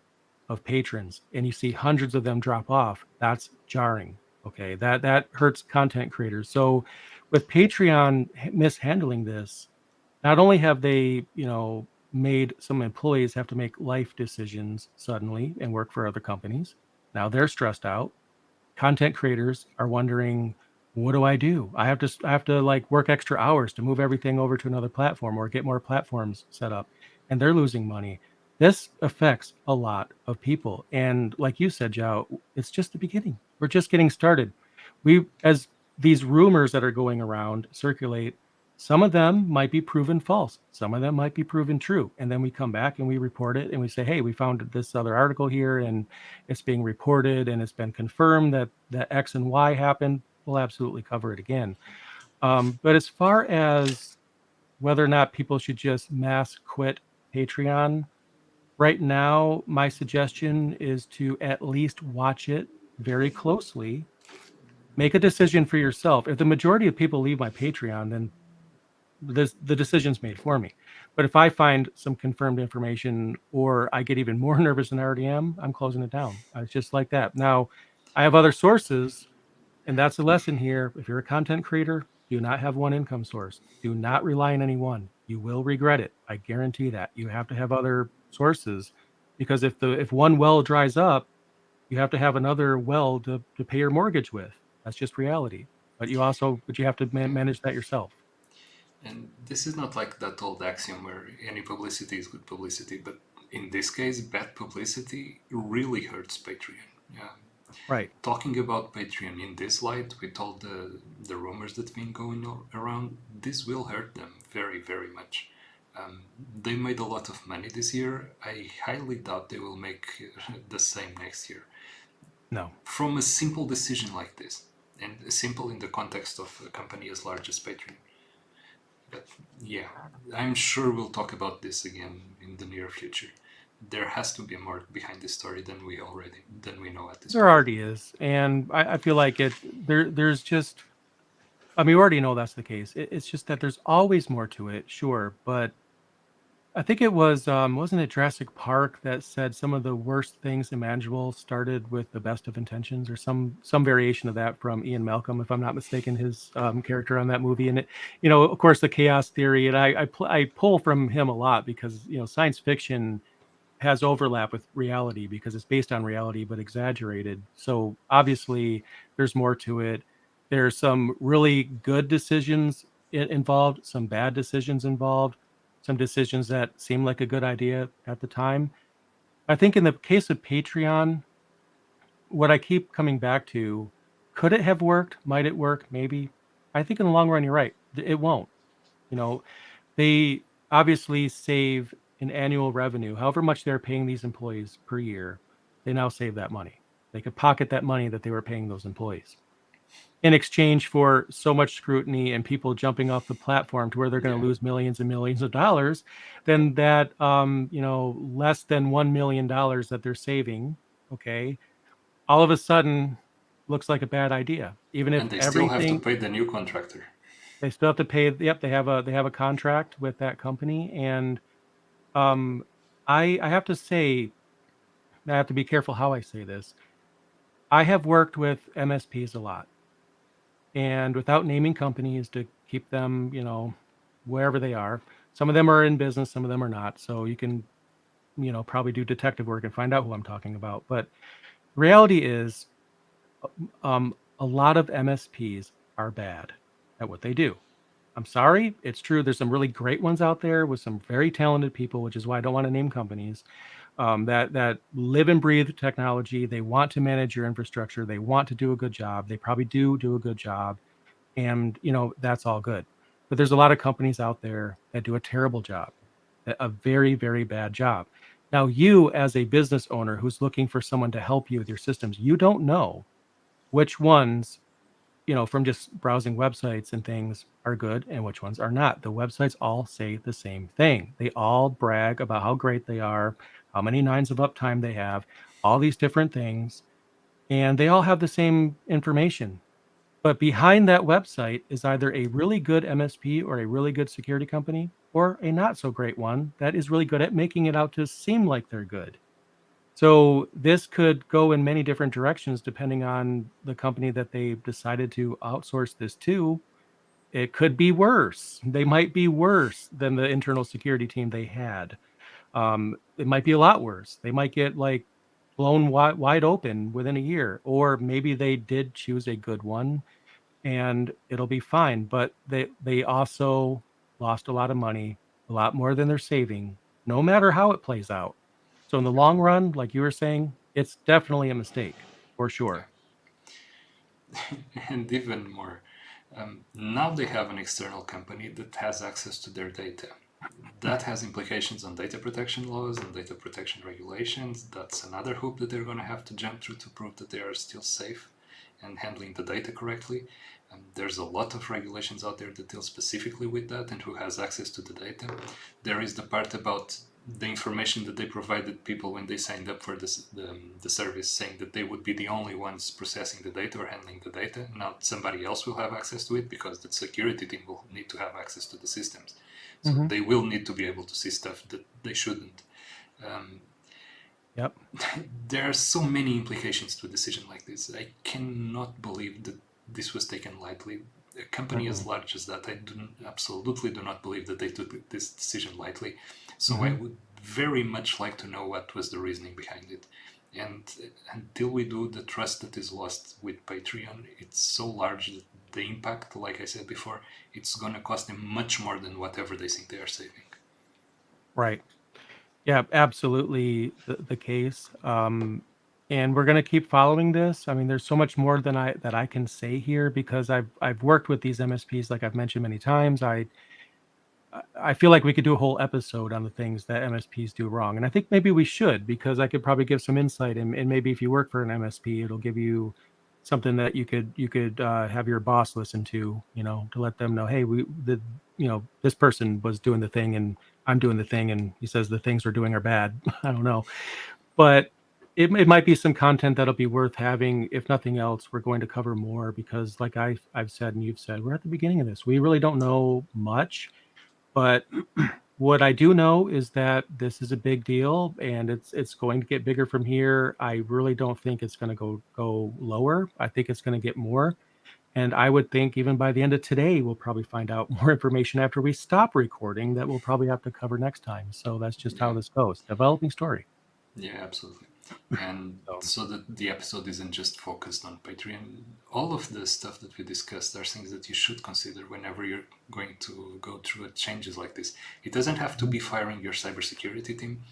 of patrons and you see hundreds of them drop off. That's jarring. Okay. That hurts content creators. So with Patreon mishandling this, not only have they, made some employees have to make life decisions suddenly and work for other companies. Now they're stressed out. Content creators are wondering, what do I do? I have to like work extra hours to move everything over to another platform or get more platforms set up, and they're losing money. This affects a lot of people, and like you said, Joe, it's just the beginning. We're just getting started. We as these rumors that are going around circulate, some of them might be proven false, some of them might be proven true, and then we come back and we report it and we say, hey, we found this other article here and it's being reported and it's been confirmed that X and Y happened. We'll absolutely cover it again. But as far as whether or not people should just mass quit Patreon, right now, my suggestion is to at least watch it very closely. Make a decision for yourself. If the majority of people leave my Patreon, then the decision's made for me. But if I find some confirmed information or I get even more nervous than I already am, I'm closing it down. It's just like that. Now, I have other sources, and that's the lesson here. If you're a content creator, do not have one income source. Do not rely on any one. You will regret it. I guarantee that. You have to have other sources because if one well dries up, you have to have another well to pay your mortgage with. That's just reality. But you have to manage that yourself. And this is not like that old axiom where any publicity is good publicity, but in this case, bad publicity really hurts Patreon. Yeah. Right. Talking about Patreon in this light, with all the rumors that's been going around, this will hurt them very, very much. They made a lot of money this year. I highly doubt they will make the same next year. No. From a simple decision like this, and simple in the context of a company as large as Patreon. But yeah, I'm sure we'll talk about this again in the near future. There has to be more behind this story than we know at this There point. already is, and I feel like there's just. I mean, we already know that's the case. It's just that there's always more to it, sure, but I think it was wasn't it Jurassic Park that said some of the worst things imaginable started with the best of intentions, or some variation of that from Ian Malcolm, if I'm not mistaken, his character on that movie. And of course, the chaos theory, and I pull from him a lot because science fiction has overlap with reality because it's based on reality but exaggerated. So obviously there's more to it. There's some really good decisions involved, some bad decisions involved, some decisions that seem like a good idea at the time. I think in the case of Patreon, what I keep coming back to, could it have worked? Might it work? Maybe. I think in the long run, you're right. It won't. You know, they obviously save an annual revenue, however much they're paying these employees per year, they now save that money. They could pocket that money that they were paying those employees in exchange for so much scrutiny and people jumping off the platform to where they're going to lose millions and millions of dollars. Then that, less than $1 million that they're saving, okay, all of a sudden looks like a bad idea. Even if And they still have to everything, pay the new contractor. they still have to pay. Yep, they have a contract with that company, and um, I have to say, I have to be careful how I say this. I have worked with MSPs a lot, and without naming companies to keep them, wherever they are. Some of them are in business, some of them are not. So you can, probably do detective work and find out who I'm talking about. But reality is, a lot of MSPs are bad at what they do. I'm sorry, it's true. There's some really great ones out there with some very talented people, which is why I don't want to name companies that live and breathe technology. They want to manage your infrastructure. They want to do a good job. They probably do a good job, and that's all good. But there's a lot of companies out there that do a terrible job, a very, very bad job. Now, you as a business owner who's looking for someone to help you with your systems, you don't know which ones, from just browsing websites and things are good and which ones are not. The websites all say the same thing. They all brag about how great they are, how many nines of uptime they have, all these different things, and they all have the same information. But behind that website is either a really good MSP or a really good security company or a not so great one that is really good at making it out to seem like they're good. So this could go in many different directions depending on the company that they decided to outsource this to. It could be worse. They might be worse than the internal security team they had. It might be a lot worse. They might get like blown wide open within a year, or maybe they did choose a good one and it'll be fine. But they also lost a lot of money, a lot more than they're saving, no matter how it plays out. So in the long run, like you were saying, it's definitely a mistake for Yeah. sure. And even more, now they have an external company that has access to their data. That has implications on data protection laws and data protection regulations. That's another hoop that they're going to have to jump through to prove that they are still safe and handling the data correctly. There's a lot of regulations out there that deal specifically with that and who has access to the data. There is the part about the information that they provided people when they signed up for the service, saying that they would be the only ones processing the data or handling the data. Now somebody else will have access to it because the security team will need to have access to the systems. So Hmm. they will need to be able to see stuff that they shouldn't. Um, Yep. there are so many implications to a decision like this. I cannot believe that this was taken lightly. A company as Mm-mm. large as that, absolutely do not believe that they took this decision lightly. So I Hmm. would very much like to know what was the reasoning behind it. And until we do, the trust that is lost with Patreon, it's so large that the impact, like I said before, it's going to cost them much more than whatever they think they are saving. Right. Yeah, absolutely the case. And we're going to keep following this. I mean, there's so much more than I can say here because I've worked with these MSPs like I've mentioned many times. I feel like we could do a whole episode on the things that MSPs do wrong. And I think maybe we should because I could probably give some insight and maybe if you work for an MSP, it'll give you something that you could have your boss listen to, to let them know, hey, this person was doing the thing and I'm doing the thing and he says the things we're doing are bad. I don't know. But it might be some content that'll be worth having. If nothing else, we're going to cover more because like I've said and you've said, we're at the beginning of this. We really don't know much, but what I do know is that this is a big deal and it's going to get bigger from here. I really don't think it's going to go lower. I think it's going to get more. And I would think even by the end of today, we'll probably find out more information after we stop recording that we'll probably have to cover next time. So that's just how Yeah. this goes. Developing story. Yeah, absolutely. And So so that the episode isn't just focused on Patreon. All of the stuff that we discussed are things that you should consider whenever you're going to go through changes like this. It doesn't have to mhm. be firing your cybersecurity team.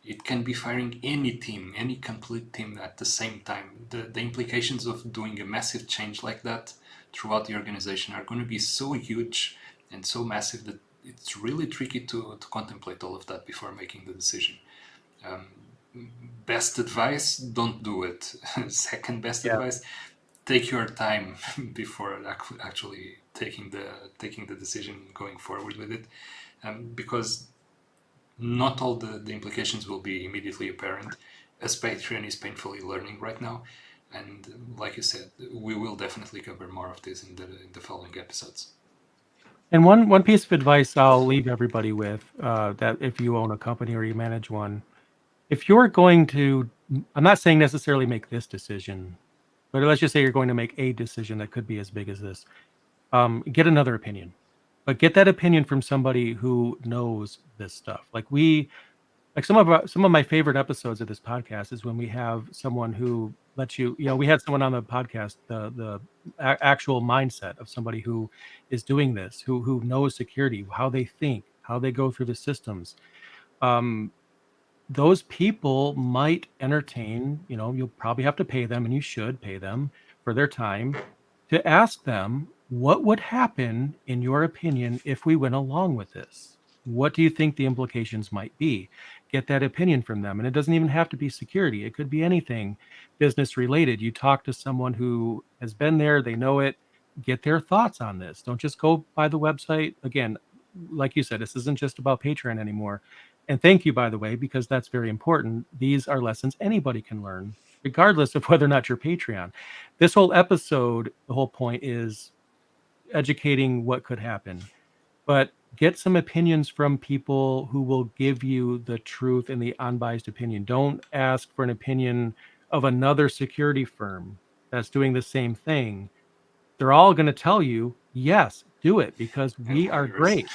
It can be firing any team, any complete team at the same time. The implications of doing a massive change like that throughout the organization are going to be so huge and so massive that it's really tricky to contemplate all of that before making the decision. Um, Best advice, don't do it. Second best Yeah. advice, take your time before actually taking the decision going forward with it, because not all the implications will be immediately apparent, as Patreon is painfully learning right now. And like you said, we will definitely cover more of this in the following episodes. And one piece of advice I'll leave everybody with, that if you own a company or you manage one, if you're going to, I'm not saying necessarily make this decision, but let's just say you're going to make a decision that could be as big as this. Get another opinion, but get that opinion from somebody who knows this stuff. Like some of my favorite episodes of this podcast is when we have someone who lets we had someone on the podcast, the actual mindset of somebody who is doing this, who knows security, how they think, how they go through the systems. Um, those people might entertain, you'll probably have to pay them and you should pay them for their time to ask them what would happen in your opinion if we went along with this. What do you think the implications might be? Get that opinion from them. And it doesn't even have to be security, it could be anything business related. You talk to someone who has been there, they know it, get their thoughts on this. Don't just go by the website. Again, like you said, this isn't just about Patreon anymore. And thank you, by the way, because that's very important. These are lessons anybody can learn, regardless of whether or not you're Patreon. This whole episode, the whole point is educating what could happen, but get some opinions from people who will give you the truth and the unbiased opinion. Don't ask for an opinion of another security firm that's doing the same thing. They're all going to tell you, yes, do it because And we are lawyers. great.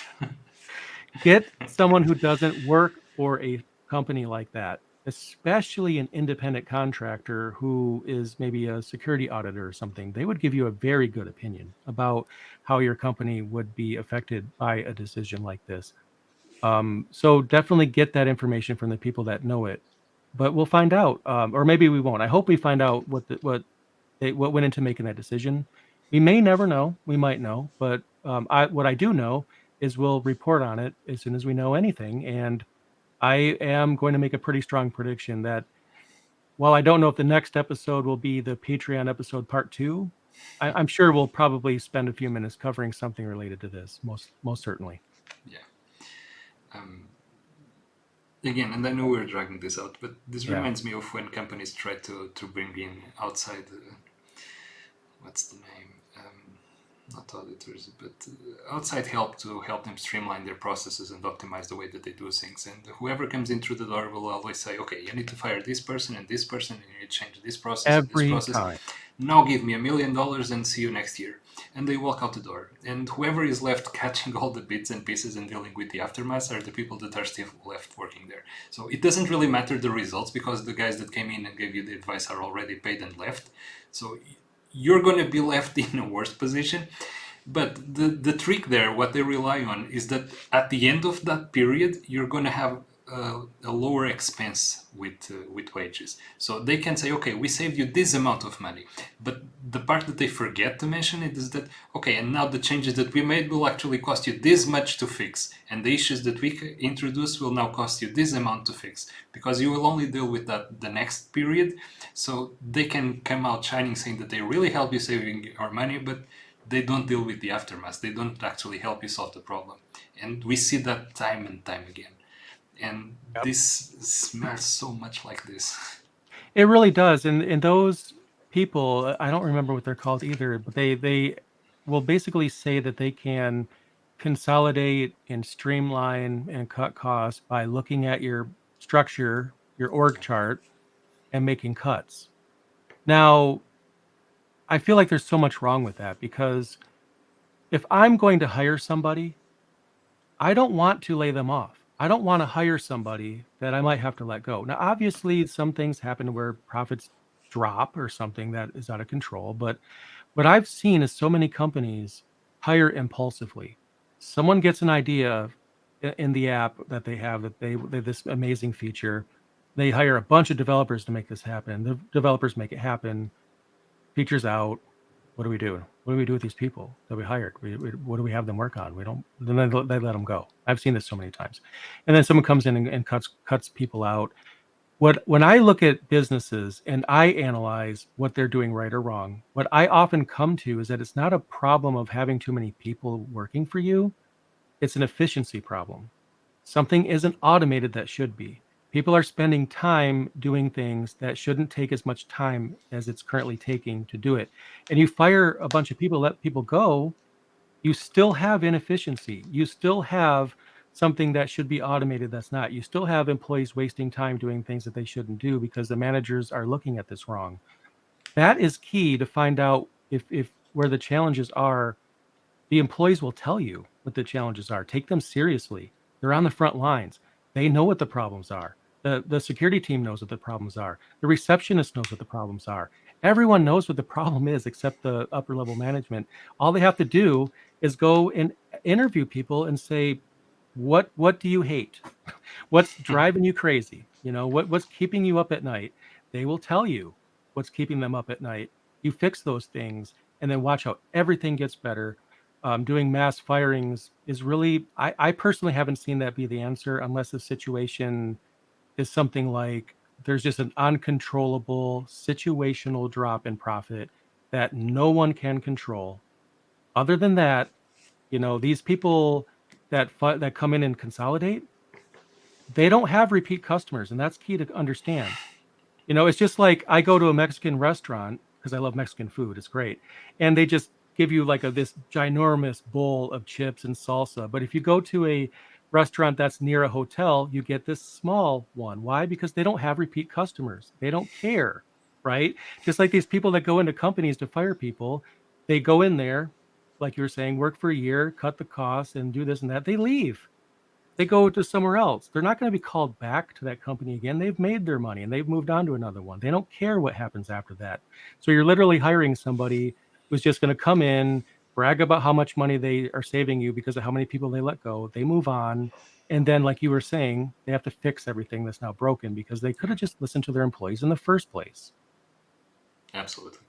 Get someone who doesn't work for a company like that, especially an independent contractor who is maybe a security auditor or something. They would give you a very good opinion about how your company would be affected by a decision like this. So definitely get that information from the people that know it. But we'll find out, or maybe we won't. I hope we find out what went into making that decision. We may never know. We might know, but what I do know is we'll report on it as soon as we know anything. And I am going to make a pretty strong prediction that while I don't know if the next episode will be the Patreon episode part two, I'm sure we'll probably spend a few minutes covering something related to this. Most certainly. Yeah. Again, and I know we're dragging this out, but this Yeah. reminds me of when companies try to bring in outside, what's the name? Not auditors, but outside help to help them streamline their processes and optimize the way that they do things. And whoever comes in through the door will always say, okay, you need to fire this person, and you need to change this process and this Every process. time. Now give me $1 million and see you next year. And they walk out the door. And whoever is left catching all the bits and pieces and dealing with the aftermath are the people that are still left working there. So it doesn't really matter the results because the guys that came in and gave you the advice are already paid and left. So you're going to be left in a worse position. But the trick there, what they rely on, is that at the end of that period, you're going to have a lower expense with wages. So they can say, okay, we saved you this amount of money. But the part that they forget to mention it is that, okay, and now the changes that we made will actually cost you this much to fix. And the issues that we introduce will now cost you this amount to fix. Because you will only deal with that the next period. So they can come out shining saying that they really help you saving our money, but they don't deal with the aftermath. They don't actually help you solve the problem. And we see that time and time again. And Yep. this smells so much like this. It really does. And those people, I don't remember what they're called either, but they will basically say that they can consolidate and streamline and cut costs by looking at your structure, your org chart, and making cuts. Now, I feel like there's so much wrong with that because if I'm going to hire somebody, I don't want to lay them off. I don't want to hire somebody that I might have to let go. Now, obviously, some things happen where profits drop or something that is out of control. But what I've seen is so many companies hire impulsively. Someone gets an idea in the app that they have that they this amazing feature. They hire a bunch of developers to make this happen. The developers make it happen. Features out. What do we do? What do we do with these people that we hired? What do we have them work on? We don't. Then they let them go. I've seen this so many times. And then someone comes in and cuts people out. When I look at businesses and I analyze what they're doing right or wrong, what I often come to is that it's not a problem of having too many people working for you. It's an efficiency problem. Something isn't automated that should be. People are spending time doing things that shouldn't take as much time as it's currently taking to do it. And you fire a bunch of people, let people go, you still have inefficiency. You still have something that should be automated that's not. You still have employees wasting time doing things that they shouldn't do because the managers are looking at this wrong. That is key to find out if where the challenges are. The employees will tell you what the challenges are. Take them seriously. They're on the front lines. They know what the problems are. The security team knows what the problems are. The receptionist knows what the problems are. Everyone knows what the problem is except the upper level management. All they have to do is go and interview people and say, what do you hate? What's driving you crazy? What's keeping you up at night? They will tell you what's keeping them up at night. You fix those things and then watch how everything gets better. doing mass firings is really, I personally haven't seen that be the answer unless the situation is something like there's just an uncontrollable situational drop in profit that no one can control. Other than that, these people that come in and consolidate, they don't have repeat customers, and that's key to understand. It's just like I go to a Mexican restaurant because I love Mexican food. It's great. And they just give you like this ginormous bowl of chips and salsa. But if you go to a restaurant that's near a hotel, you get this small one. Why? Because they don't have repeat customers. They don't care, right? Just like these people that go into companies to fire people, they go in there, like you were saying, work for a year, cut the costs, and do this and that. They leave. They go to somewhere else. They're not going to be called back to that company again. They've made their money and they've moved on to another one. They don't care what happens after that. So you're literally hiring somebody who's just going to come in, brag about how much money they are saving you because of how many people they let go. They move on. And then, like you were saying, they have to fix everything that's now broken because they could Yeah, have just listened to their employees in the first place. absolutely.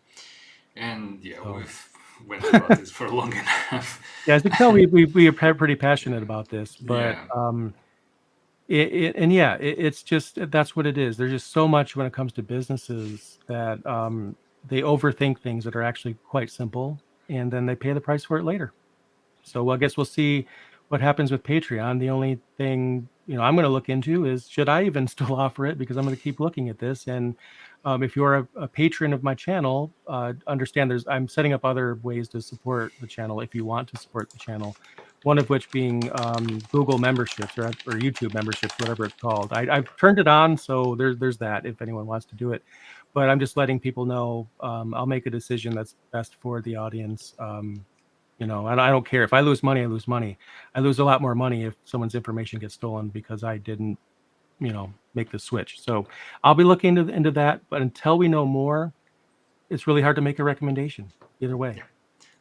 And yeah, So, we've went about this for long enough. yeah, as you can tell, we are pretty passionate about this, but Yeah, it's just that's what it is. There's just so much when it comes to businesses that they overthink things that are actually quite simple, and then they pay the price for it later. So I guess we'll see what happens with Patreon. The only thing I'm going to look into is should I even still offer it because I'm going to keep looking at this. And if you're a patron of my channel, understand I'm setting up other ways to support the channel if you want to support the channel. One of which being Google memberships or YouTube memberships, whatever it's called. I've turned it on, so there's that if anyone wants to do it. But I'm just letting people know I'll make a decision that's best for the audience. And I don't care if I lose money, I lose money. I lose a lot more money if someone's information gets stolen because I didn't, make the switch. So I'll be looking into that. But until we know more, it's really hard to make a recommendation either way. yeah.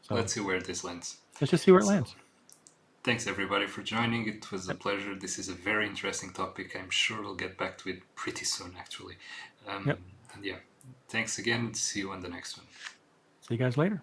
So Let's see where this lands. let's just see where it So, lands. thanks everybody for joining. It was a Yep. pleasure. This is a very interesting topic. I'm sure we'll get back to it pretty soon, actually. Yep. And yeah, thanks again. See you on the next one. See you guys later.